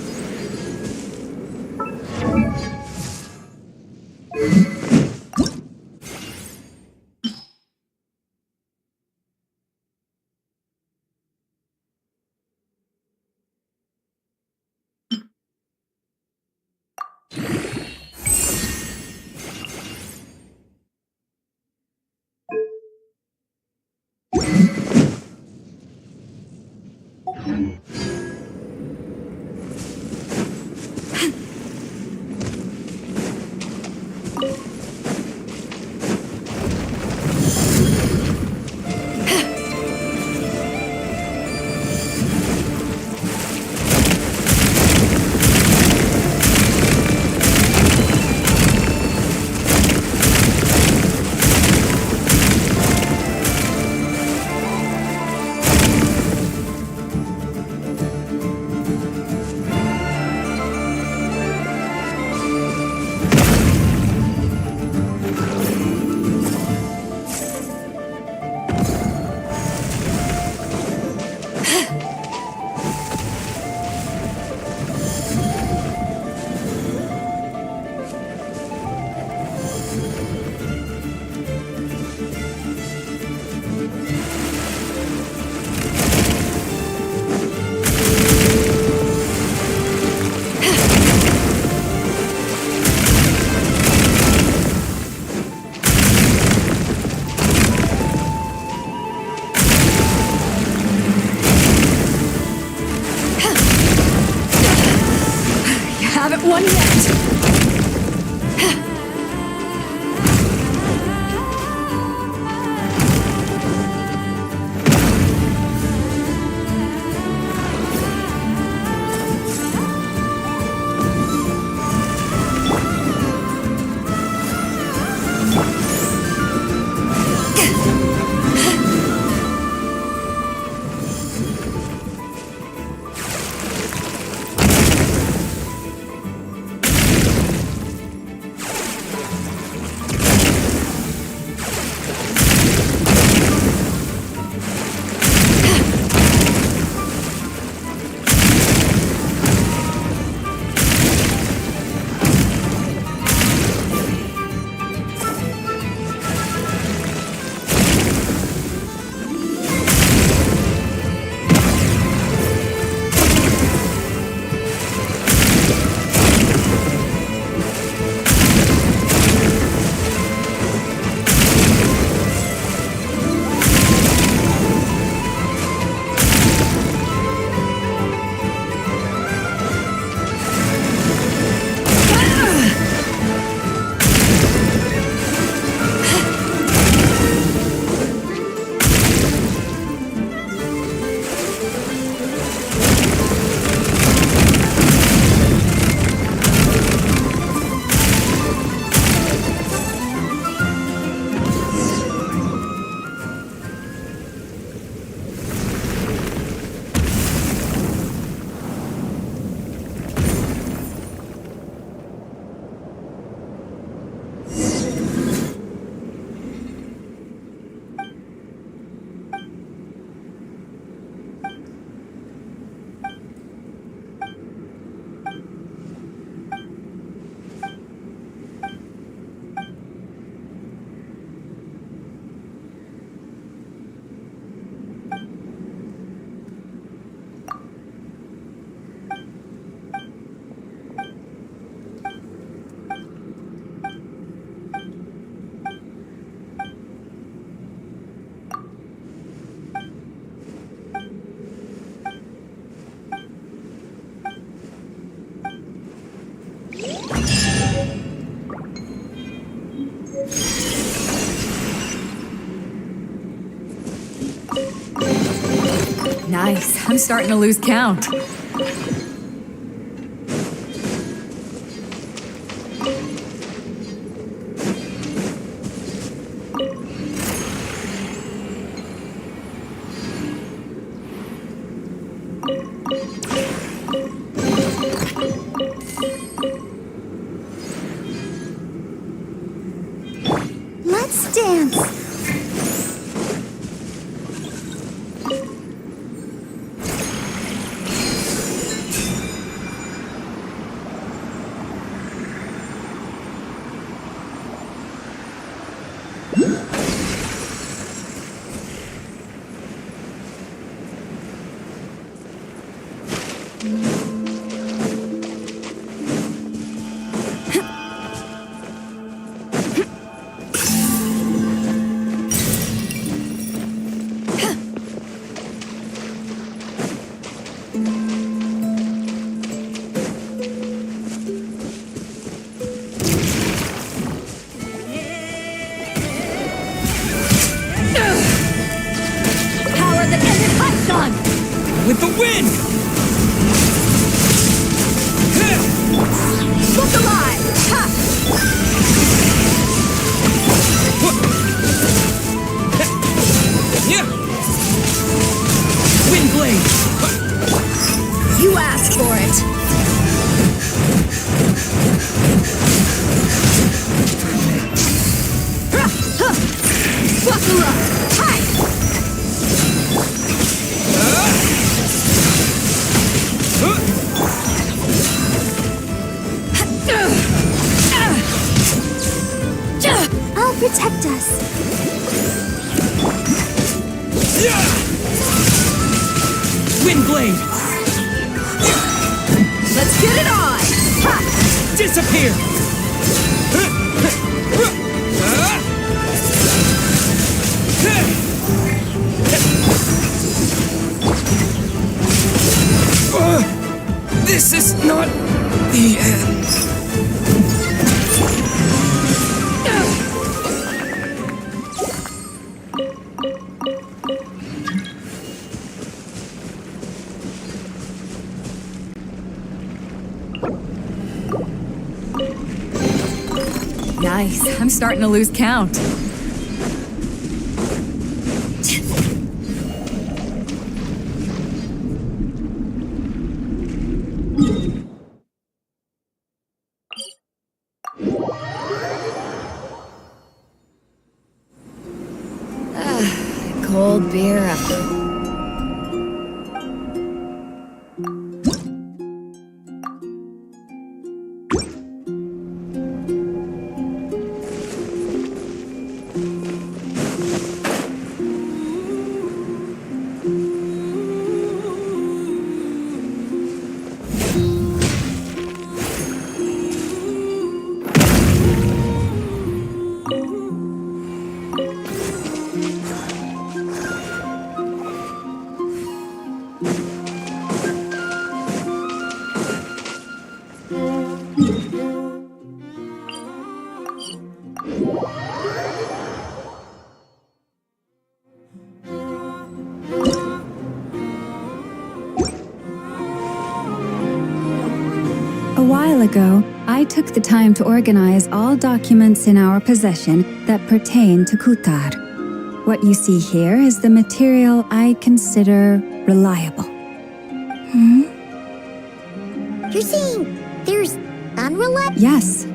one yet. Nice. I'm starting to lose count. Let's dance. With the wind! Look alive! Ha! Wind blade! You asked for it! Buckle up! Hi! I'll protect us. Wind blade! Let's get it on! Ha! Disappear! This is not The end. Nice. I'm starting to lose count. Cold beer after. A while ago, I took the time to organize all documents in our possession that pertain to Kutar. What you see here is the material I consider reliable. You're saying there's unreliable? Yes.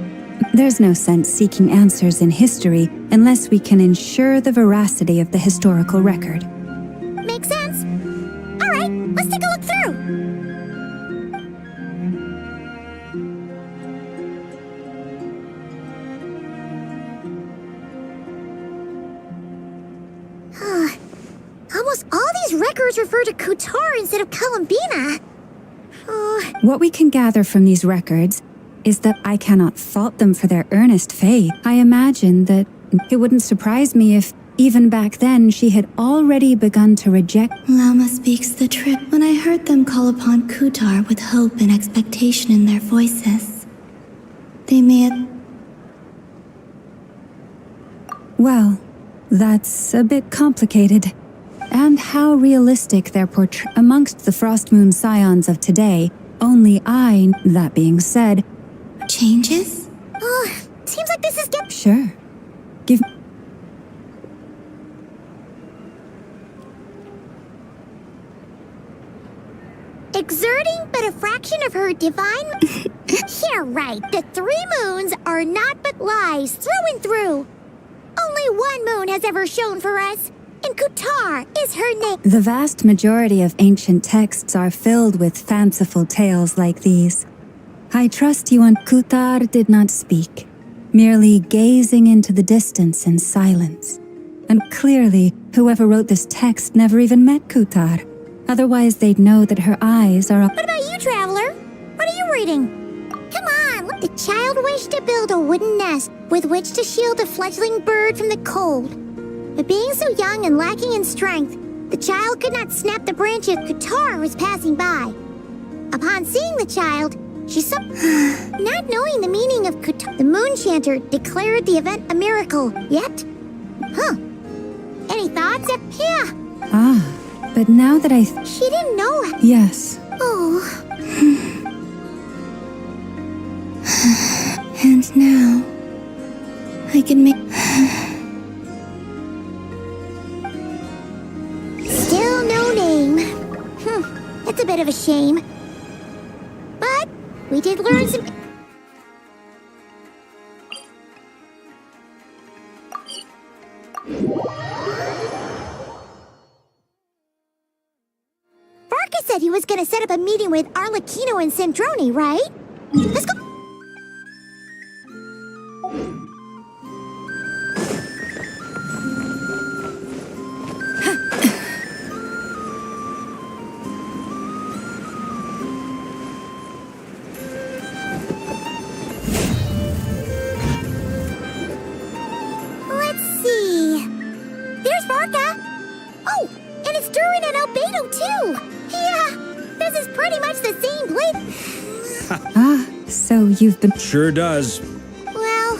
There's no sense seeking answers in history unless we can ensure the veracity of the historical record. Makes sense. All right, let's take a look through. Almost all these records refer to Kutar instead of Columbina. What we can gather from these records is that I cannot fault them for their earnest faith. I imagine that it wouldn't surprise me if, even back then, she had already begun to reject. Lama speaks the truth. When I heard them call upon Kutar with hope and expectation in their voices, they may have... Well, that's a bit complicated. And how realistic their portrait amongst the Frost Moon Scions of today, only I, that being said... Changes? Seems like this is getting... Sure. Give... Exerting but a fraction of her divine... Yeah, right. The 3 moons are not but lies through and through. Only one moon has ever shone for us, and Kutar is her name. The vast majority of ancient texts are filled with fanciful tales like these. I trust you, and Kutar did not speak, merely gazing into the distance in silence. And clearly, whoever wrote this text never even met Kutar. Otherwise, they'd know that her eyes are... What about you, traveler? What are you reading? Come on, look. The child wished to build a wooden nest with which to shield a fledgling bird from the cold. But being so young and lacking in strength, the child could not snap the branch as Kutar was passing by. Upon seeing the child, she not knowing the meaning of Kutar, the moon chanter declared the event a miracle. Yet, any thoughts? Yeah. But now that I... She didn't know. Yes. Oh. And now, I can make... Still no name. That's a bit of a shame. But we did learn some... Varka said he was gonna set up a meeting with Arlecchino and Sandrone, right? Let's go... So you've been. Sure does. Well,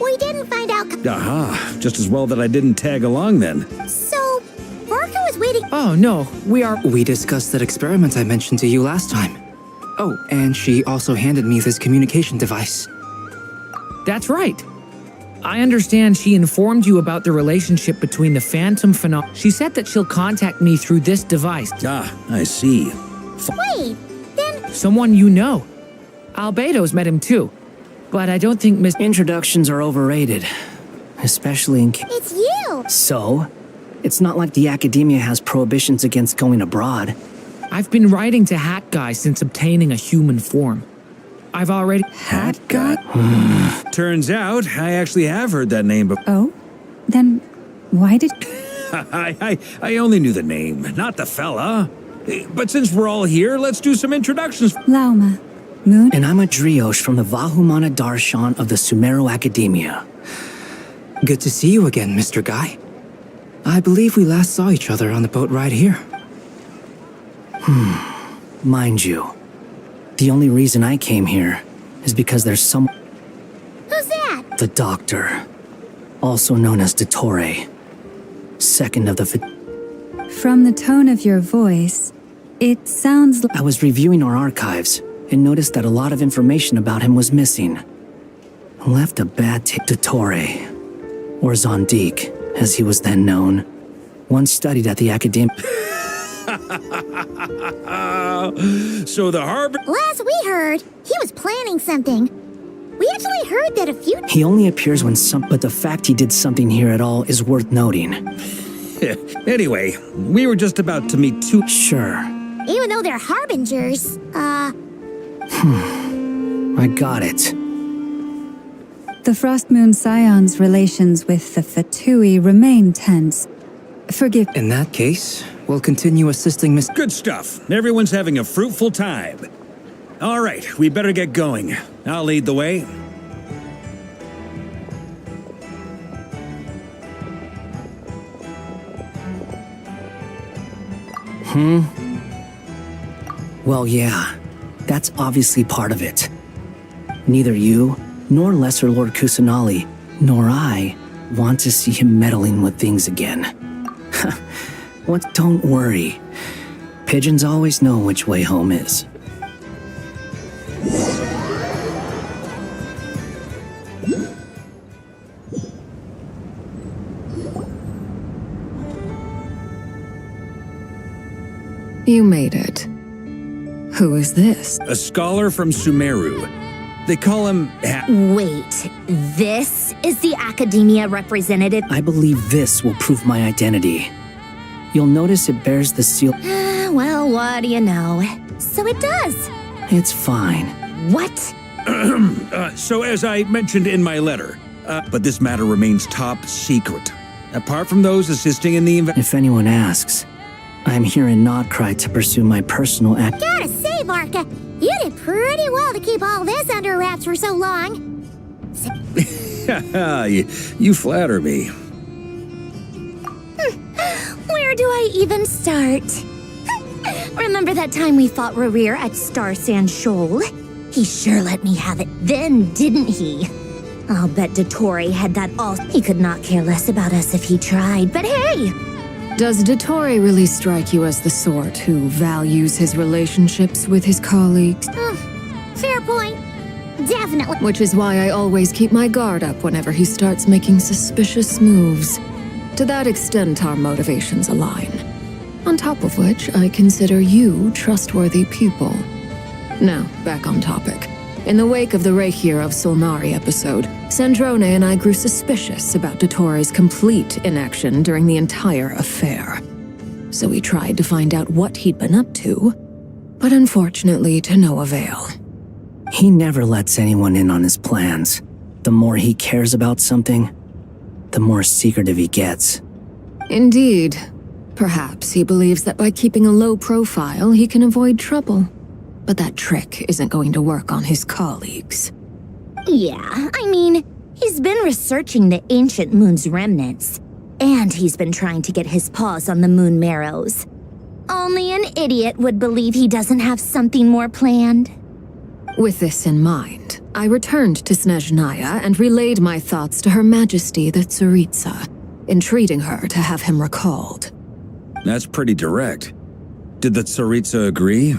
we didn't find out. Aha, just as well that I didn't tag along then. So, Barker was waiting. Oh no, We discussed that experiment I mentioned to you last time. Oh, and she also handed me this communication device. That's right. I understand she informed you about the relationship between the Phantom phenomenon. She said that she'll contact me through this device. Ah, I see. Wait, then. Someone you know. Albedo's met him too. But I don't think Miss. Introductions are overrated. Especially in. It's you! So? It's not like the academia has prohibitions against going abroad. I've been writing to Hat Guy since obtaining a human form. I've already. Hat Guy? Turns out, I actually have heard that name before. Oh? Then why did. I only knew the name, not the fella. But since we're all here, let's do some introductions. Lauma. Moon? And I'm a Drioche from the Vahumana Darshan of the Sumeru Academia. Good to see you again, Mr. Guy. I believe we last saw each other on the boat ride here. Mind you, the only reason I came here is because there's some... Who's that? The Doctor, also known as Dottore, second of the... From the tone of your voice, it sounds like... I was reviewing our archives and noticed that a lot of information about him was missing. Left a bad tip. Dottore, or Zondik, as he was then known, once studied at the academia. So the harbor... Last we heard, he was planning something. We actually heard that a few... He only appears when but the fact he did something here at all is worth noting. Anyway, we were just about to meet two... Sure. Even though they're harbingers, I got it. The Frost Moon Scion's relations with the Fatui remain tense. Forgive. In that case, we'll continue assisting Miss... Good stuff. Everyone's having a fruitful time. All right, we better get going. I'll lead the way. Well, yeah. That's obviously part of it. Neither you, nor Lesser Lord Kusanali, nor I want to see him meddling with things again. What? Don't worry. Pigeons always know which way home is. You made it. Who is this? A scholar from Sumeru. They call him... Wait, this is the academia representative? I believe this will prove my identity. You'll notice it bears the seal... Well, what do you know? So it does. It's fine. What? So as I mentioned in my letter, but this matter remains top secret. Apart from those assisting in the... If anyone asks, I'm here in Nod-Krai to pursue my personal act... Gotta say, Barca, you did pretty well to keep all this under wraps for so long. You flatter me. Where do I even start? Remember that time we fought Rerir at Star Sand Shoal? He sure let me have it then, didn't he? I'll bet Dottore had that all. He could not care less about us if he tried, but hey! Does Dottore really strike you as the sort who values his relationships with his colleagues? Fair point. Definitely. Which is why I always keep my guard up whenever he starts making suspicious moves. To that extent, our motivations align. On top of which, I consider you trustworthy people. Now, back on topic. In the wake of the Reikir of Solnari episode, Sandrone and I grew suspicious about Dottore's complete inaction during the entire affair. So we tried to find out what he'd been up to, but unfortunately to no avail. He never lets anyone in on his plans. The more he cares about something, the more secretive he gets. Indeed. Perhaps he believes that by keeping a low profile, he can avoid trouble. But that trick isn't going to work on his colleagues. Yeah, I mean, he's been researching the ancient moon's remnants. And he's been trying to get his paws on the moon marrows. Only an idiot would believe he doesn't have something more planned. With this in mind, I returned to Snezhnaya and relayed my thoughts to Her Majesty the Tsaritsa, entreating her to have him recalled. That's pretty direct. Did the Tsaritsa agree?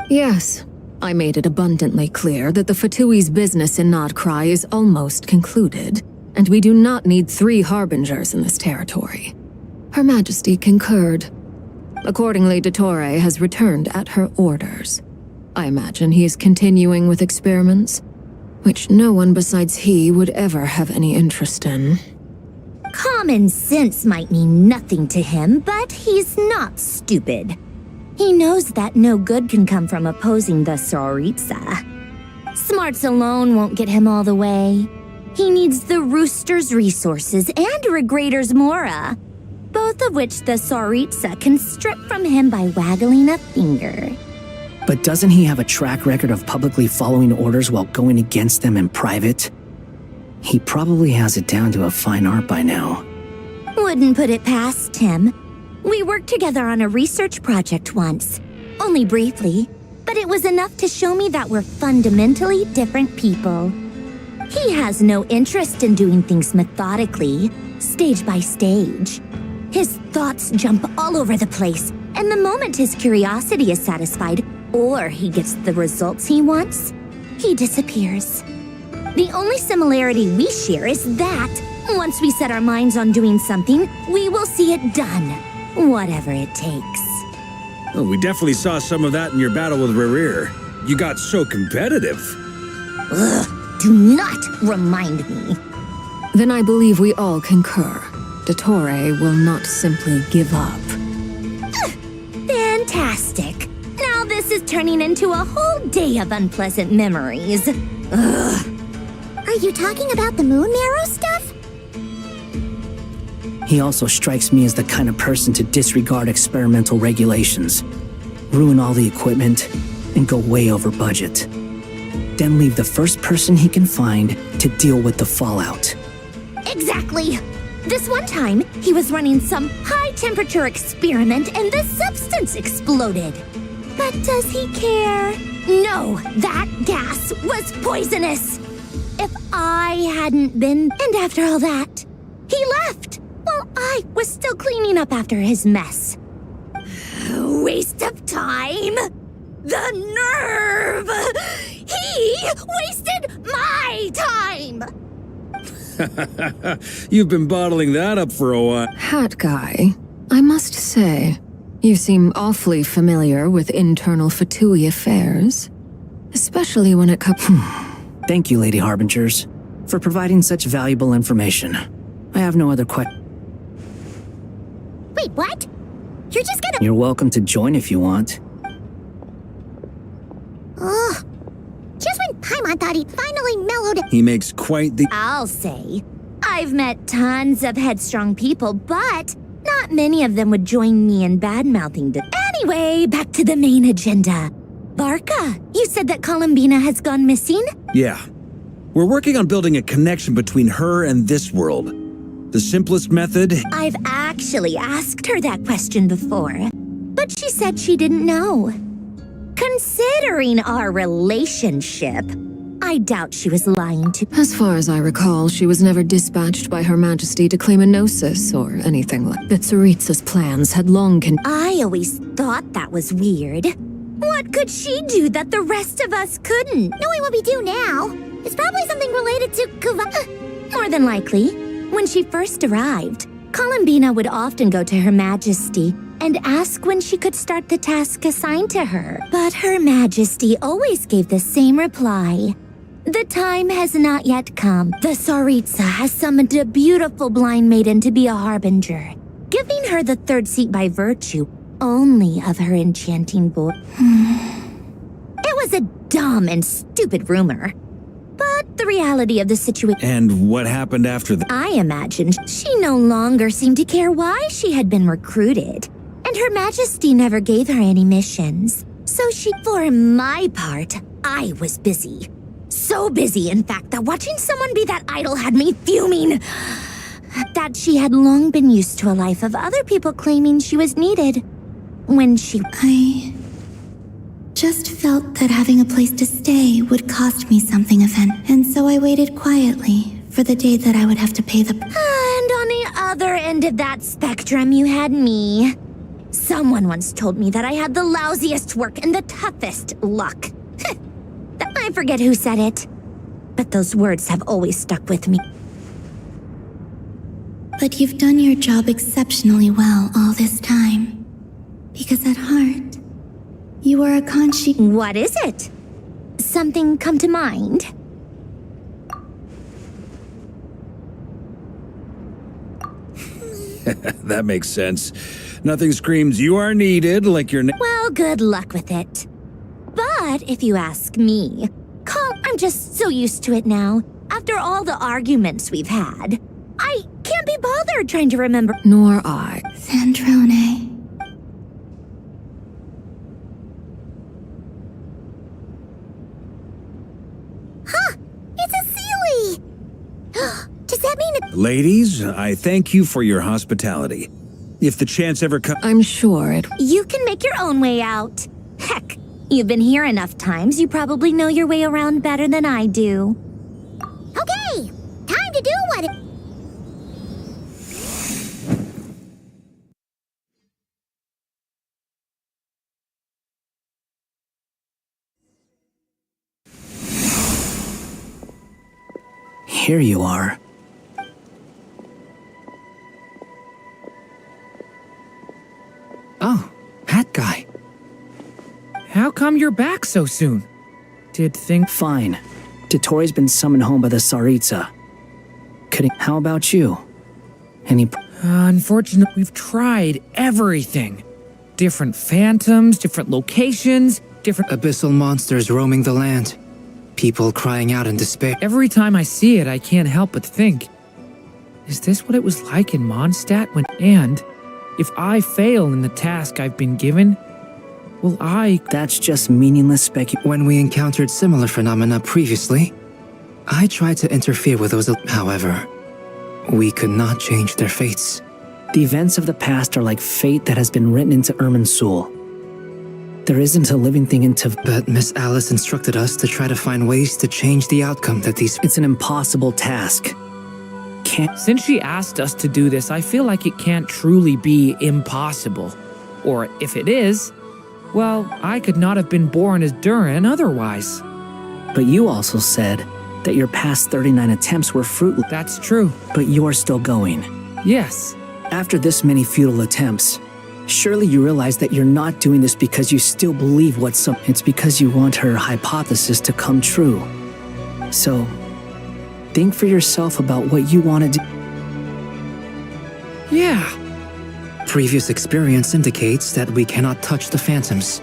Yes, I made it abundantly clear that the Fatui's business in Nod-Krai is almost concluded, and we do not need 3 harbingers in this territory. Her Majesty concurred. Accordingly, Dottore has returned at her orders. I imagine he is continuing with experiments, which no one besides he would ever have any interest in. Common sense might mean nothing to him, but he's not stupid. He knows that no good can come from opposing the Tsaritsa. Smarts alone won't get him all the way. He needs the Rooster's resources and Regrator's Mora, both of which the Tsaritsa can strip from him by waggling a finger. But doesn't he have a track record of publicly following orders while going against them in private? He probably has it down to a fine art by now. Wouldn't put it past him. We worked together on a research project once. Only briefly, but it was enough to show me that we're fundamentally different people. He has no interest in doing things methodically, stage by stage. His thoughts jump all over the place, and the moment his curiosity is satisfied, or he gets the results he wants, he disappears. The only similarity we share is that, once we set our minds on doing something, we will see it done, whatever it takes. Oh, we definitely saw some of that in your battle with Rerir. You got so competitive. Ugh, do not remind me. Then I believe we all concur. Dottore will not simply give up. Fantastic. Now this is turning into a whole day of unpleasant memories. Ugh. Are you talking about the moon marrow stuff? He also strikes me as the kind of person to disregard experimental regulations, ruin all the equipment, and go way over budget. Then leave the first person he can find to deal with the fallout. Exactly. This one time, he was running some high-temperature experiment and the substance exploded. But does he care? No, that gas was poisonous. If I hadn't been, and after all that, he left while I was still cleaning up after his mess. Waste of time. The nerve! He wasted my time! You've been bottling that up for a while. Hat guy, I must say, you seem awfully familiar with internal Fatui affairs. Especially when it comes... Thank you, Lady Harbingers, for providing such valuable information. I have no other questions. Wait, what? You're just gonna... You're welcome to join if you want. Ugh. Just when Paimon thought he'd finally mellowed... He makes quite the... I'll say. I've met tons of headstrong people, but not many of them would join me in bad-mouthing the... Anyway, back to the main agenda. Barca, you said that Columbina has gone missing? Yeah. We're working on building a connection between her and this world. The simplest method... I've actually asked her that question before, but she said she didn't know. Considering our relationship, I doubt she was lying to... As far as I recall, she was never dispatched by Her Majesty to claim a gnosis or anything like that. Tsaritsa's plans had long I always thought that was weird. What could she do that the rest of us couldn't? Knowing what we do now, it's probably something related to Kuva... More than likely. When she first arrived, Columbina would often go to Her Majesty and ask when she could start the task assigned to her. But Her Majesty always gave the same reply. The time has not yet come. The Tsaritsa has summoned a beautiful blind maiden to be a harbinger, giving her the third seat by virtue only of her enchanting voice. It was a dumb and stupid rumor. But the reality of the situation... And what happened after that? I imagined she no longer seemed to care why she had been recruited. And Her Majesty never gave her any missions. So for my part, I was busy. So busy, in fact, that watching someone be that idle had me fuming. That she had long been used to a life of other people claiming she was needed. When she... I just felt that having a place to stay would cost me something and so I waited quietly for the day that I would have to pay the... And on the other end of that spectrum, you had me. Someone once told me that I had the lousiest work and the toughest luck. I forget who said it, but those words have always stuck with me. But you've done your job exceptionally well all this time. Because at heart, you are a conscientious... What is it? Something come to mind? That makes sense. Nothing screams you are needed like your... Well, good luck with it. But if you ask me, I'm just so used to it now. After all the arguments we've had, I can't be bothered trying to remember. Nor I. Sandrone. Huh! It's a Sealy! Does that mean it... Ladies, I thank you for your hospitality. If the chance ever comes... I'm sure it... You can make your own way out. Heck, you've been here enough times, you probably know your way around better than I do. Okay, time to do what... Here you are. Oh, that guy. How come you're back so soon? Did things... Fine. Tottori's been summoned home by the Tsaritsa. How about you? Any... Unfortunately, we've tried everything. Different phantoms, different locations, different... Abyssal monsters roaming the land. People crying out in despair. Every time I see it, I can't help but think, is this what it was like in Mondstadt when... And if I fail in the task I've been given, will I... That's just meaningless speculation. When we encountered similar phenomena previously, I tried to interfere with those... However, we could not change their fates. The events of the past are like fate that has been written into Irminsul. There isn't a living thing into... But Miss Alice instructed us to try to find ways to change the outcome that these... It's an impossible task. Since she asked us to do this, I feel like it can't truly be impossible. Or if it is, well, I could not have been born as Durin otherwise. But you also said that your past 39 attempts were fruitless. That's true. But you're still going. Yes. After this many futile attempts, surely you realize that you're not doing this because you still believe it's because you want her hypothesis to come true. So, think for yourself about what you want to do. Yeah. Previous experience indicates that we cannot touch the phantoms,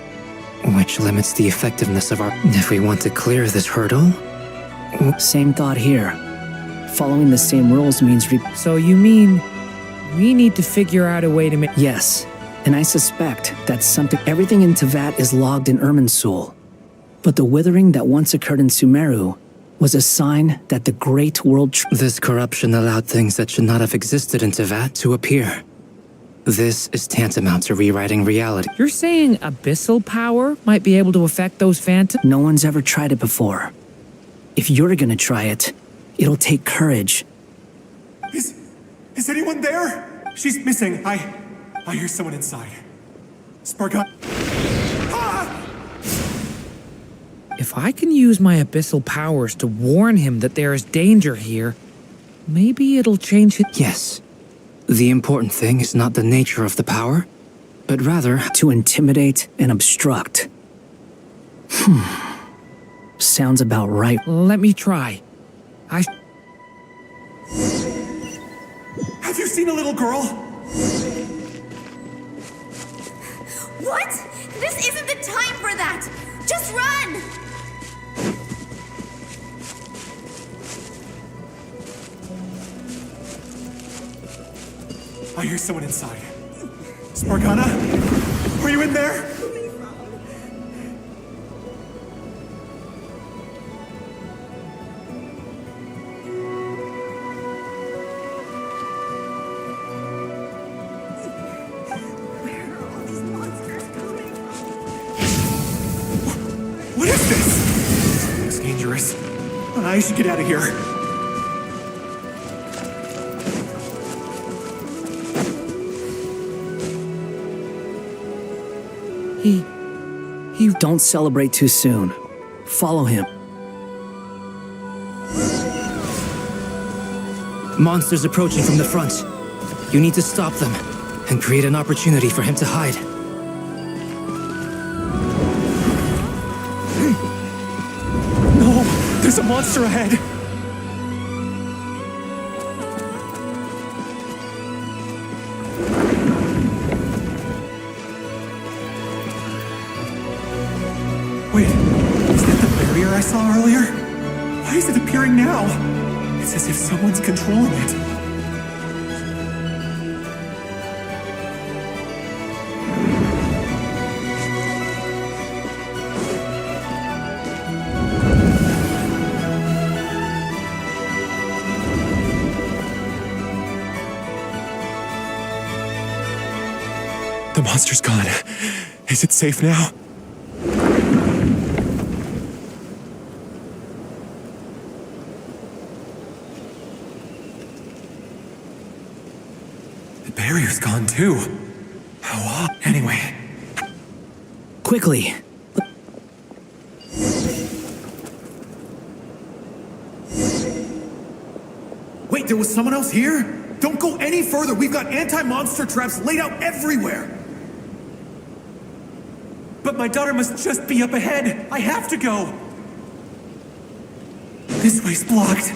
which limits the effectiveness of our... If we want to clear this hurdle... Same thought here. Following the same rules means... So you mean we need to figure out a way to make... Yes. And I suspect that everything in Tevat is logged in Irminsul. But the withering that once occurred in Sumeru was a sign that the great world... This corruption allowed things that should not have existed in Tevat to appear. This is tantamount to rewriting reality. You're saying abyssal power might be able to affect those phantoms? No one's ever tried it before. If you're gonna try it, it'll take courage. Is anyone there? She's missing. I hear someone inside. Spargon. If I can use my abyssal powers to warn him that there is danger here, maybe it'll change it. Yes. The important thing is not the nature of the power, but rather to intimidate and obstruct. Sounds about right. Let me try. Have you seen a little girl? What? This isn't the time for that! Just run! I hear someone inside. Spargana? Are you in there? What is this? Looks dangerous. I should get out of here. Don't celebrate too soon. Follow him. Monsters approaching from the front. You need to stop them and create an opportunity for him to hide. No, there's a monster ahead. Wait, is that the barrier I saw earlier? Why is it appearing now? It's as if someone's controlling it. The monster's gone. Is it safe now? The barrier's gone too. How odd. Anyway. Quickly. Wait, there was someone else here? Don't go any further. We've got anti-monster traps laid out everywhere. But my daughter must just be up ahead. I have to go. This way's blocked.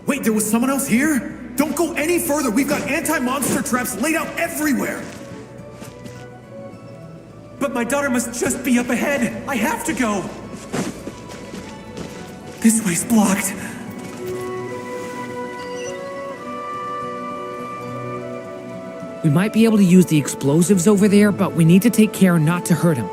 Wait, there was someone else here? Don't go any further. We've got anti-monster traps laid out everywhere. But my daughter must just be up ahead. I have to go. This way's blocked. We might be able to use the explosives over there, but we need to take care not to hurt him.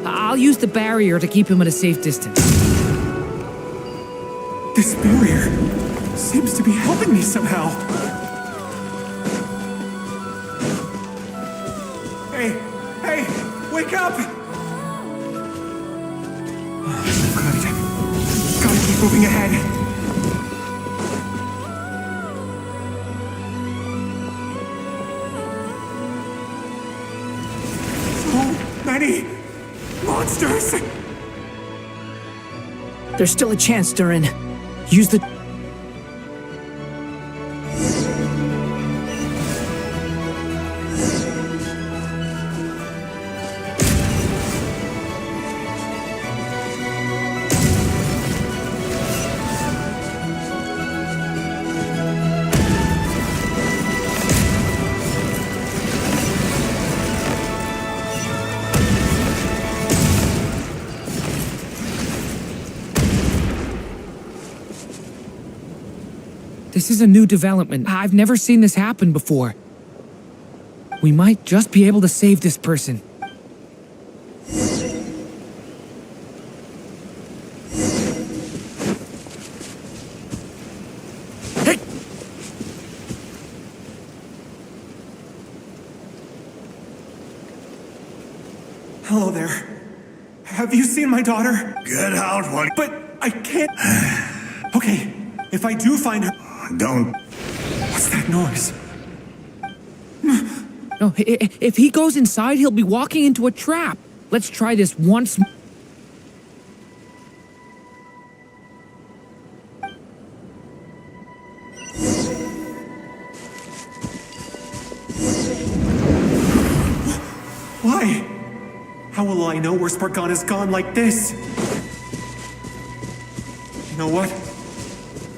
I'll use the barrier to keep him at a safe distance. This barrier seems to be helping me somehow. Hey, wake up! Gotta keep moving ahead. So many monsters! There's still a chance, Durin. Use the... This is a new development. I've never seen this happen before. We might just be able to save this person. Hey! Hello there. Have you seen my daughter? Get out, what? But I can't... Okay, if I do find her... Don't. What's that noise? No, if he goes inside, he'll be walking into a trap. Let's try this once. Why? How will I know where Spargana's gone like this? You know what?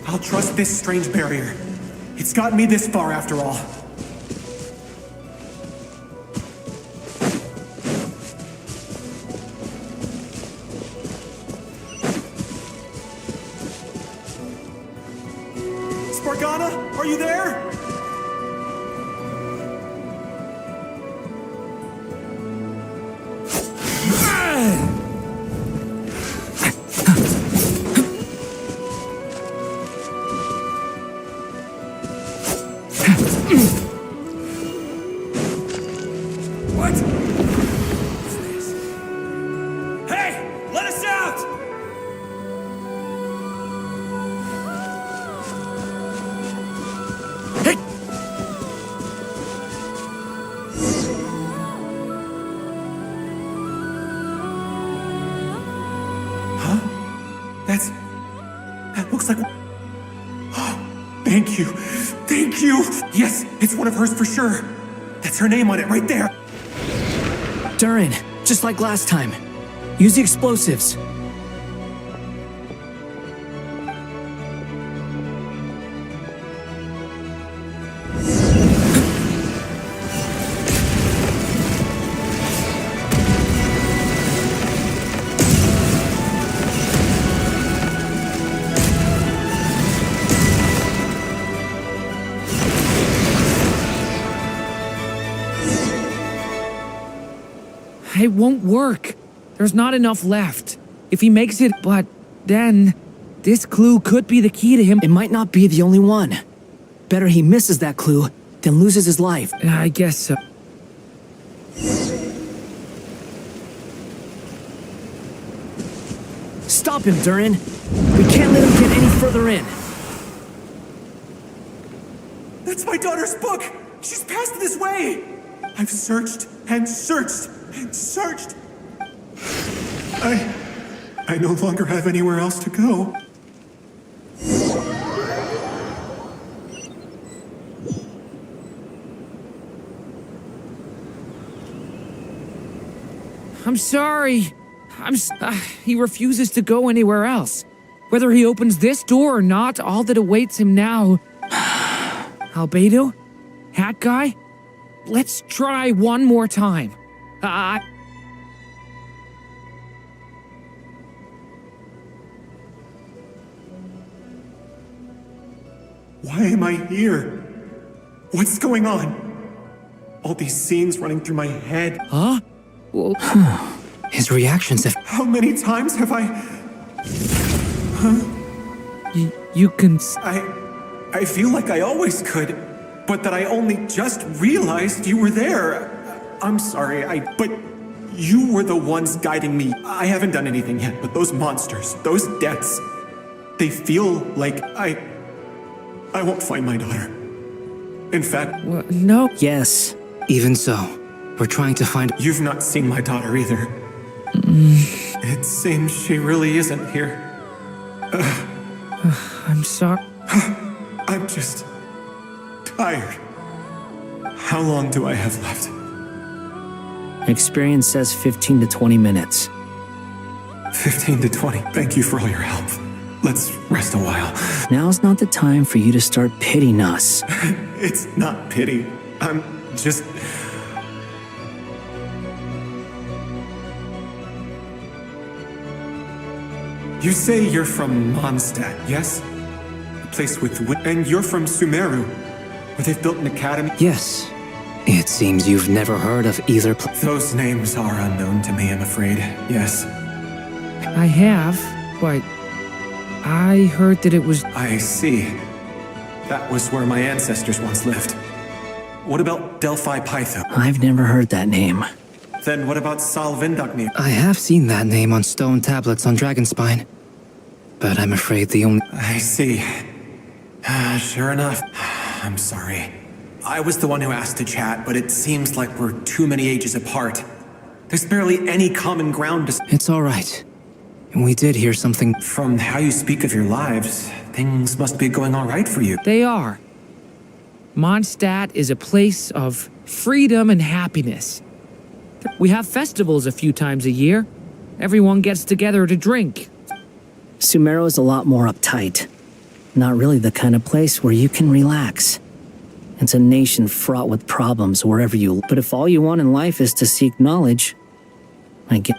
I'll trust this strange barrier. It's gotten me this far after all. Spargana, are you there? What? What's this? Hey! Let us out! Hey! Huh? That looks like... Thank you. Thank you. Yes, it's one of hers for sure. That's her name on it right there. Durin, just like last time. Use the explosives. It won't work. There's not enough left. If he makes it, but then this clue could be the key to him. It might not be the only one. Better he misses that clue than loses his life. I guess so. Stop him, Durin. We can't let him get any further in. That's my daughter's book. She's passed this way. I've searched and searched and searched. I no longer have anywhere else to go. I'm sorry. He refuses to go anywhere else. Whether he opens this door or not, all that awaits him now... Albedo? Hat Guy? Let's try one more time. Why am I here? What's going on? All these scenes running through my head. Huh? His reactions have... How many times have I... Huh? You can... I feel like I always could, but that I only just realized you were there. I'm sorry, but you were the ones guiding me. I haven't done anything yet, but those monsters, those deaths, they feel like I won't find my daughter. In fact... No. Yes, even so. We're trying to find... You've not seen my daughter either. It seems she really isn't here. I'm sorry. I'm just... tired. How long do I have left? Experience says 15 to 20 minutes. 15 to 20. Thank you for all your help. Let's rest a while. Now's not the time for you to start pitying us. It's not pity. I'm just... You say you're from Mondstadt, yes? A place with... And you're from Sumeru, where they've built an academy? Yes. It seems you've never heard of either place. Those names are unknown to me, I'm afraid. Yes. I have, but... I heard that it was... I see. That was where my ancestors once lived. What about Delphi Pytho? I've never heard that name. Then what about Sal Vindagni? I have seen that name on stone tablets on Dragonspine. But I'm afraid the only... I see. Sure enough. I'm sorry. I was the one who asked to chat, but it seems like we're too many ages apart. There's barely any common ground to... It's all right. We did hear something... From how you speak of your lives, things must be going all right for you. They are. Mondstadt is a place of freedom and happiness. We have festivals a few times a year. Everyone gets together to drink. Sumeru is a lot more uptight. Not really the kind of place where you can relax. It's a nation fraught with problems wherever you... But if all you want in life is to seek knowledge, I get...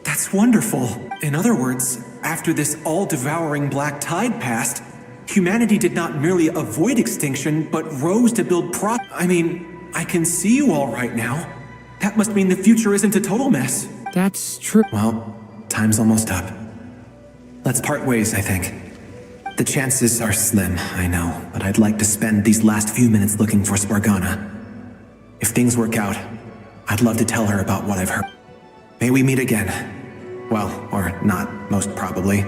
That's wonderful. In other words, after this all-devouring black tide passed, humanity did not merely avoid extinction, but rose to build I mean, I can see you all right now. That must mean the future isn't a total mess. That's true. Well, time's almost up. Let's part ways, I think. The chances are slim, I know, but I'd like to spend these last few minutes looking for Spargana. If things work out, I'd love to tell her about what I've heard. May we meet again. Well, or not, most probably.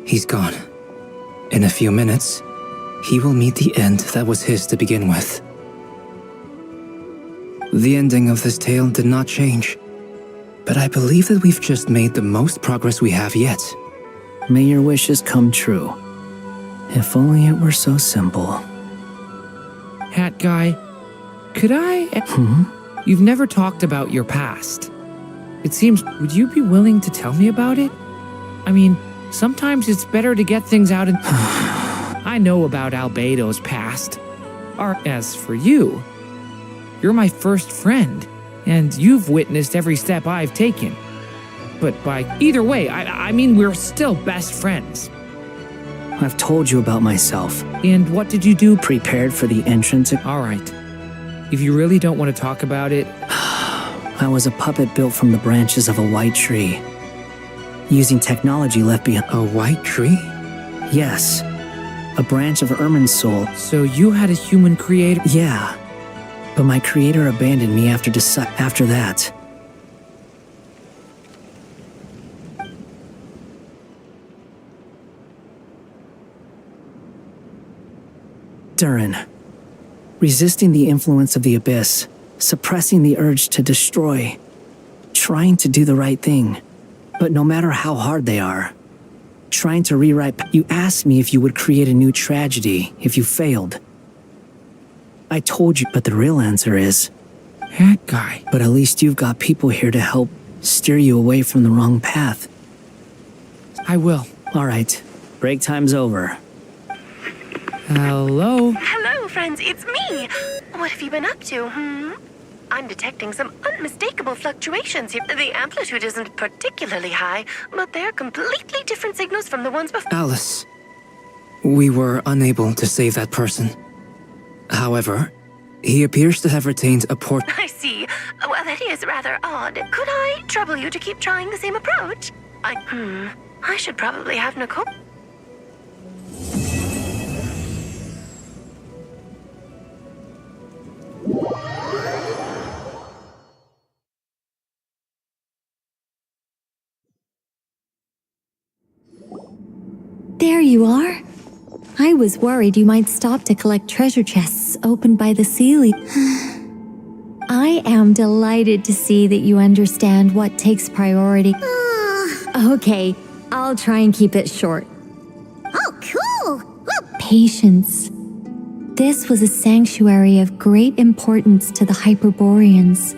He's gone. In a few minutes, he will meet the end that was his to begin with. The ending of this tale did not change, but I believe that we've just made the most progress we have yet. May your wishes come true. If only it were so simple. Hat guy, could I... You've never talked about your past. It seems, would you be willing to tell me about it? I mean, sometimes it's better to get things out in... I know about Albedo's past. As for you, you're my first friend, and you've witnessed every step I've taken. But by either way, I mean, we're still best friends. I've told you about myself. And what did you do? Prepared for the entrance. All right. If you really don't want to talk about it... I was a puppet built from the branches of a white tree. Using technology left behind. A white tree? Yes. A branch of Irmin's soul. So you had a human creator? Yeah. But my creator abandoned me after that. Durin. Resisting the influence of the abyss, suppressing the urge to destroy, trying to do the right thing, but no matter how hard they are, trying to rewrite. You asked me if you would create a new tragedy if you failed. I told you, but the real answer is... Hat guy. But at least you've got people here to help steer you away from the wrong path. I will. All right. Break time's over. Hello? Hello, friends, it's me! What have you been up to, I'm detecting some unmistakable fluctuations here. The amplitude isn't particularly high, but they're completely different signals from the ones before. Alice, we were unable to save that person. However, he appears to have retained a port... I see. Well, that is rather odd. Could I trouble you to keep trying the same approach? I should probably have Nicole... There you are. I was worried you might stop to collect treasure chests opened by the ceiling. I am delighted to see that you understand what takes priority. Okay, I'll try and keep it short. Oh, cool! Patience. This was a sanctuary of great importance to the Hyperboreans.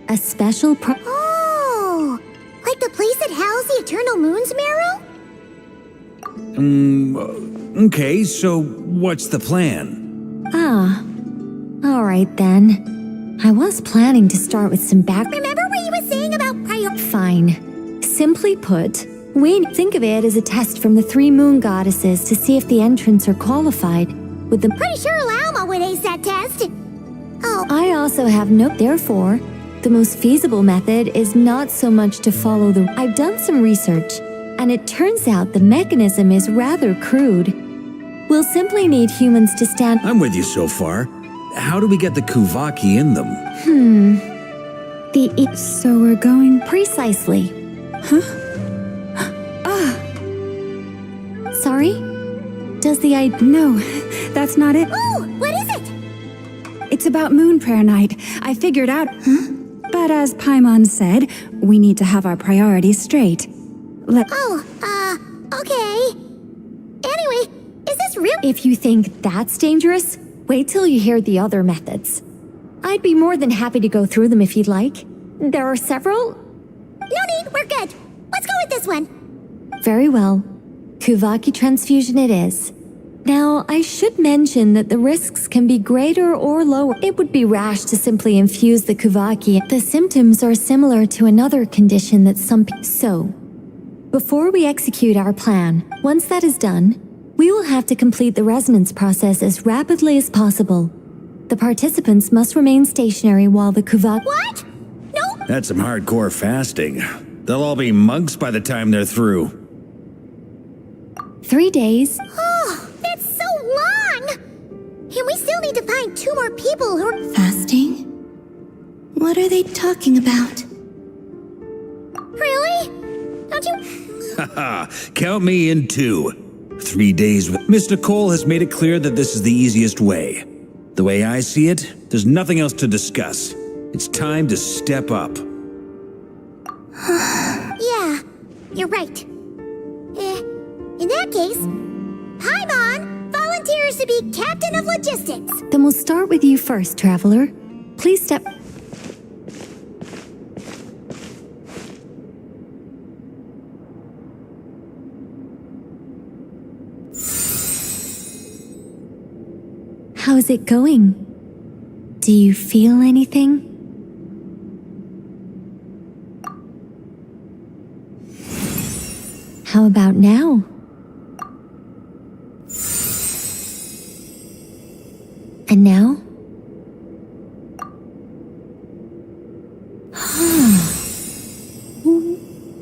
A special Oh! Like the place that housed the Eternal Moon's marrow? Okay, so what's the plan? All right then. I was planning to start with some Remember what you were saying about Fine. Simply put, we think of it as a test from the three moon goddesses to see if the entrants are qualified. With the Pretty sure Lauma would ace that test. Oh. I also have Therefore, the most feasible method is not so much to follow the... I've done some research, and it turns out the mechanism is rather crude. We'll simply need humans to stand... I'm with you so far. How do we get the Kuvaki in them? So we're going... Precisely. Sorry? Does the No, that's not it. Oh, what is it? It's about Moon Prayer Night. I figured out... But as Paimon said, we need to have our priorities straight. Okay. Anyway, is this real? If you think that's dangerous, wait till you hear the other methods. I'd be more than happy to go through them if you'd like. There are several. No need, we're good. Let's go with this one. Very well. Kuvaki transfusion it is. Now, I should mention that the risks can be greater or lower. It would be rash to simply infuse the Kuvaki. The symptoms are similar to another condition that some people... So, before we execute our plan, once that is done, we will have to complete the resonance process as rapidly as possible. The participants must remain stationary while the Kuvaki... What? No! That's some hardcore fasting. They'll all be monks by the time they're through. 3 days. Oh, that's so long! And we still need to find 2 more people who are... Fasting? What are they talking about? Really? Don't you... Haha, count me in too. 3 days with... Mr. Cole has made it clear that this is the easiest way. The way I see it, there's nothing else to discuss. It's time to step up. Yeah, you're right. In that case, Paimon volunteers to be captain of logistics. Then we'll start with you first, Traveler. Please step... How's it going? Do you feel anything? How about now? And now?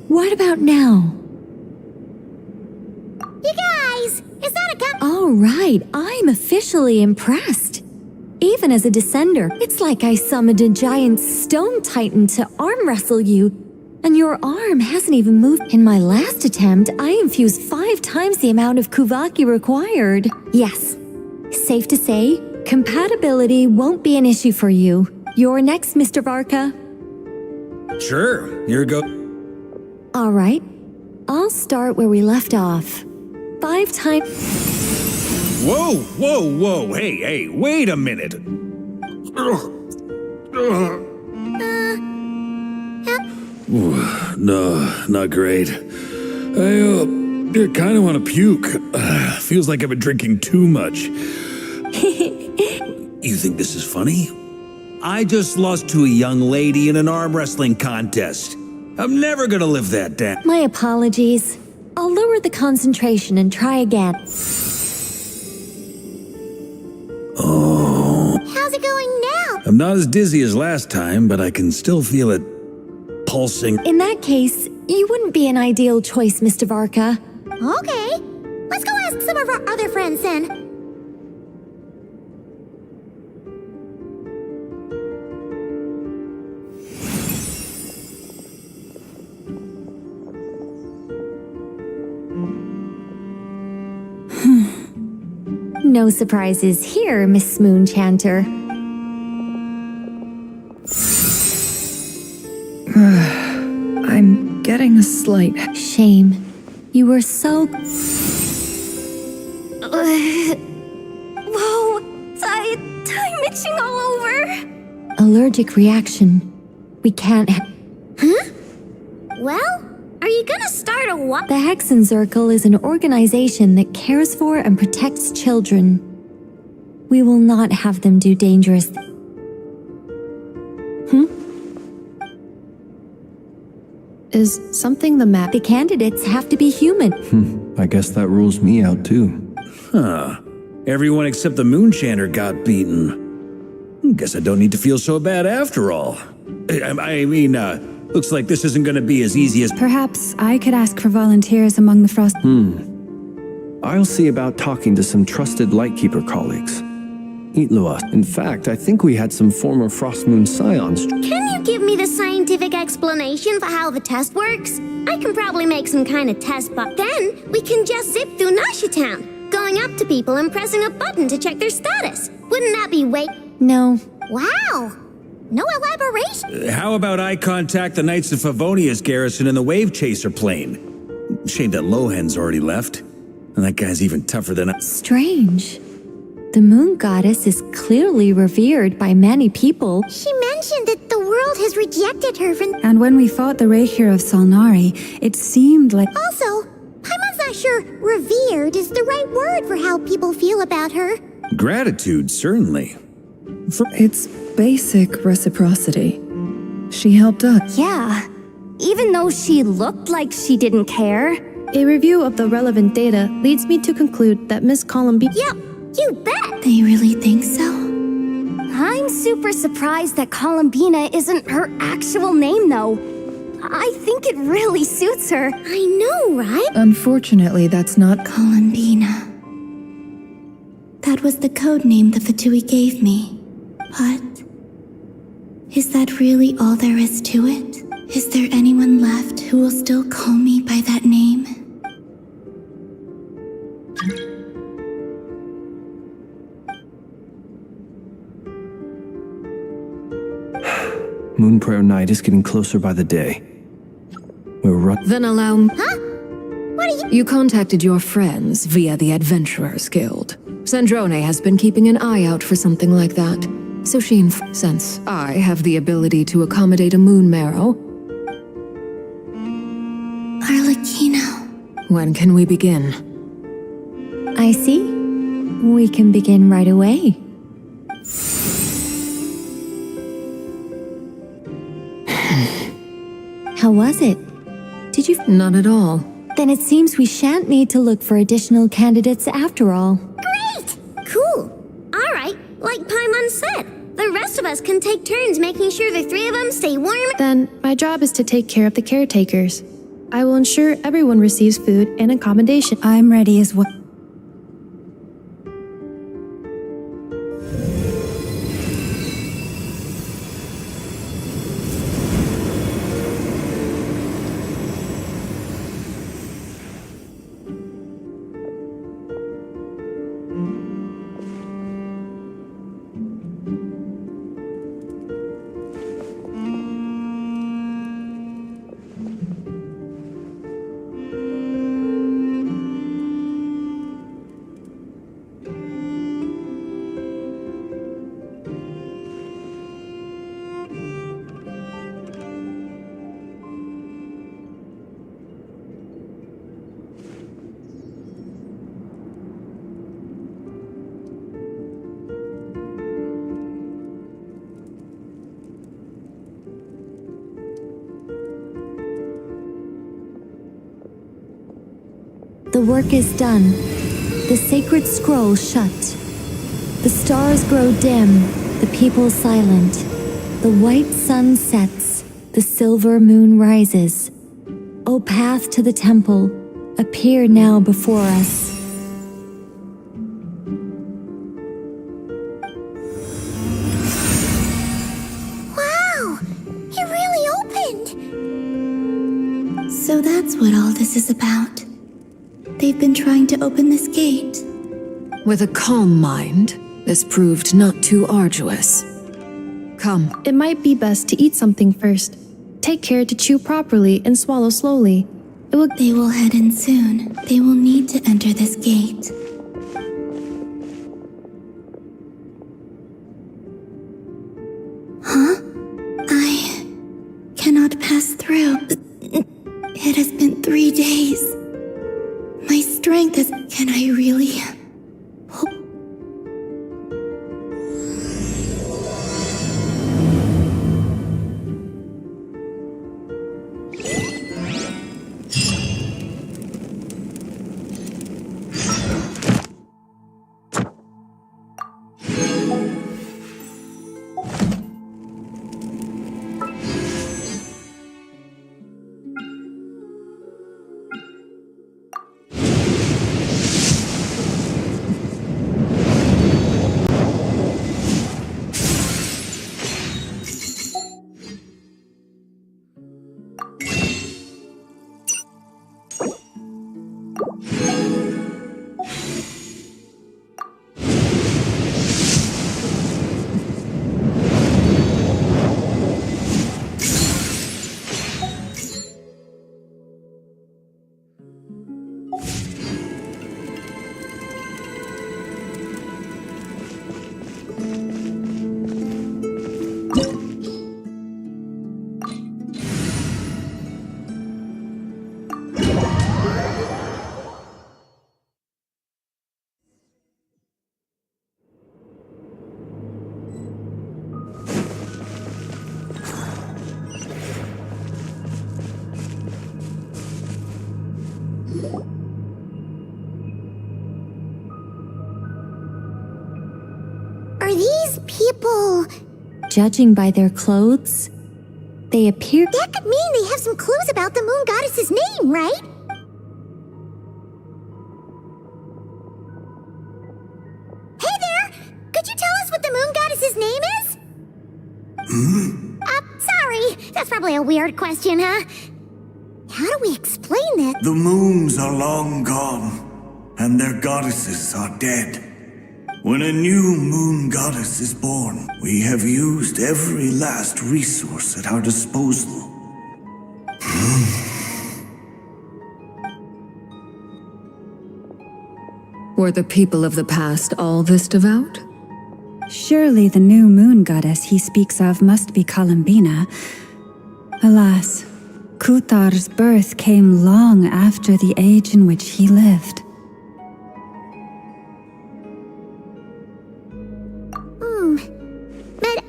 What about now? You guys, is that a All right, I'm officially impressed. Even as a descender, it's like I summoned a giant stone titan to arm wrestle you, and your arm hasn't even moved. In my last attempt, I infused 5 times the amount of Kuvaki required. Yes, safe to say, compatibility won't be an issue for you. You're next, Mr. Varka. Sure, here go. All right, I'll start where we left off. 5 times... Whoa, whoa, whoa, hey, wait a minute. No, not great. I kind of want to puke. Feels like I've been drinking too much. You think this is funny? I just lost to a young lady in an arm wrestling contest. I'm never gonna live that down. My apologies. I'll lower the concentration and try again. How's it going now? I'm not as dizzy as last time, but I can still feel it pulsing. In that case, you wouldn't be an ideal choice, Mr. Varka. Okay, let's go ask some of our other friends then. No surprises here, Miss Moonchanter. I'm getting a slight... Shame. You were so... Whoa! I'm itching all over! Allergic reaction. We can't... Huh? Well, are you gonna start a what? The Hexenzirkel is an organization that cares for and protects children. We will not have them do dangerous... Is something the matter? The candidates have to be human. I guess that rules me out too. Huh. Everyone except the Moonchanter got beaten. Guess I don't need to feel so bad after all. I mean, looks like this isn't gonna be as easy as... Perhaps I could ask for volunteers among the Frost... I'll see about talking to some trusted Lightkeeper colleagues. Itlua. In fact, I think we had some former Frostmoon Scions. Can you give me the scientific explanation for how the test works? I can probably make some kind of test, but then we can just zip through Nasha Town, going up to people and pressing a button to check their status. Wouldn't that be No. Wow! No elaboration. How about I contact the Knights of Favonia's garrison in the Wave Chaser plane? Shame that Lohan's already left. And that guy's even tougher than I... Strange. The The moon goddess is clearly revered by many people. She mentioned that the world has rejected her from... And when we fought the Reikir of Salnari, it seemed like... Also, Paimon's not sure revered is the right word for how people feel about her. Gratitude, certainly. It's basic reciprocity. She helped us. Yeah, even though she looked like she didn't care. A review of the relevant data leads me to conclude that Miss Columbine... Yep, you bet! They really think so? I'm super surprised that Columbina isn't her actual name, though. I think it really suits her. I know, right? Unfortunately, that's not... Columbina. That was the code name the Fatui gave me. But... is that really all there is to it? Is there anyone left who will still call me by that name? Moon Prayer Night is getting closer by the day. Then allow me... Huh? What are you... You contacted your friends via the Adventurers Guild. Sandrone has been keeping an eye out for something like that. So she since I have the ability to accommodate a moon marrow... Arlecchino. When can we begin? I see. We can begin right away. How was it? Did you... Not at all. Then it seems we shan't need to look for additional candidates after all. Great! Cool. All right, like Paimon said, the rest of us can take turns making sure the three of them stay warm. Then my job is to take care of the caretakers. I will ensure everyone receives food and accommodation. I'm ready as well. The work is done. The sacred scroll shut. The stars grow dim, the people silent. The white sun sets, the silver moon rises. O path to the temple, appear now before us. Wow! It really opened! So that's what all this is about. They've been trying to open this gate. With a calm mind, this proved not too arduous. Come. It might be best to eat something first. Take care to chew properly and swallow slowly. They will head in soon. They will need to enter this gate. Huh? I cannot pass through. It has been 3 days. My strength is... Can I really... people? Judging by their clothes, they appear. That could mean they have some clues about the moon goddess's name, right? Hey there! Could you tell us what the moon goddess's name is? Sorry. That's probably a weird question, huh? How do we explain this? The moons are long gone, and their goddesses are dead. When a new moon goddess is born, we have used every last resource at our disposal. Were the people of the past all this devout? Surely the new moon goddess he speaks of must be Columbina. Alas, Kutar's birth came long after the age in which he lived. But,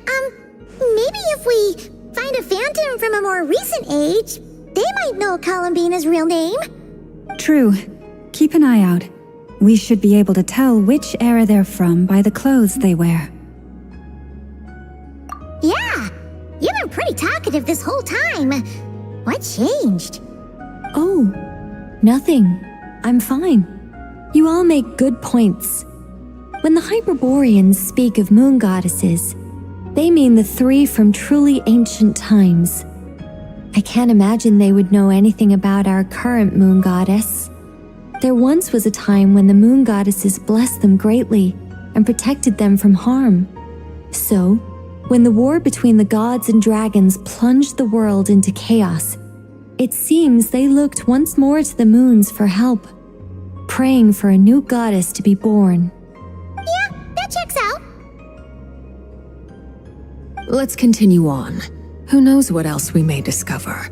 maybe if we find a phantom from a more recent age, they might know Columbina's real name. True. Keep an eye out. We should be able to tell which era they're from by the clothes they wear. Yeah, you've been pretty talkative this whole time. What changed? Oh, nothing. I'm fine. You all make good points. When the Hyperboreans speak of moon goddesses, they mean the three from truly ancient times. I can't imagine they would know anything about our current moon goddess. There once was a time when the moon goddesses blessed them greatly and protected them from harm. So, when the war between the gods and dragons plunged the world into chaos, it seems they looked once more to the moons for help, praying for a new goddess to be born. Yeah, that checks out. Let's continue on. Who knows what else we may discover.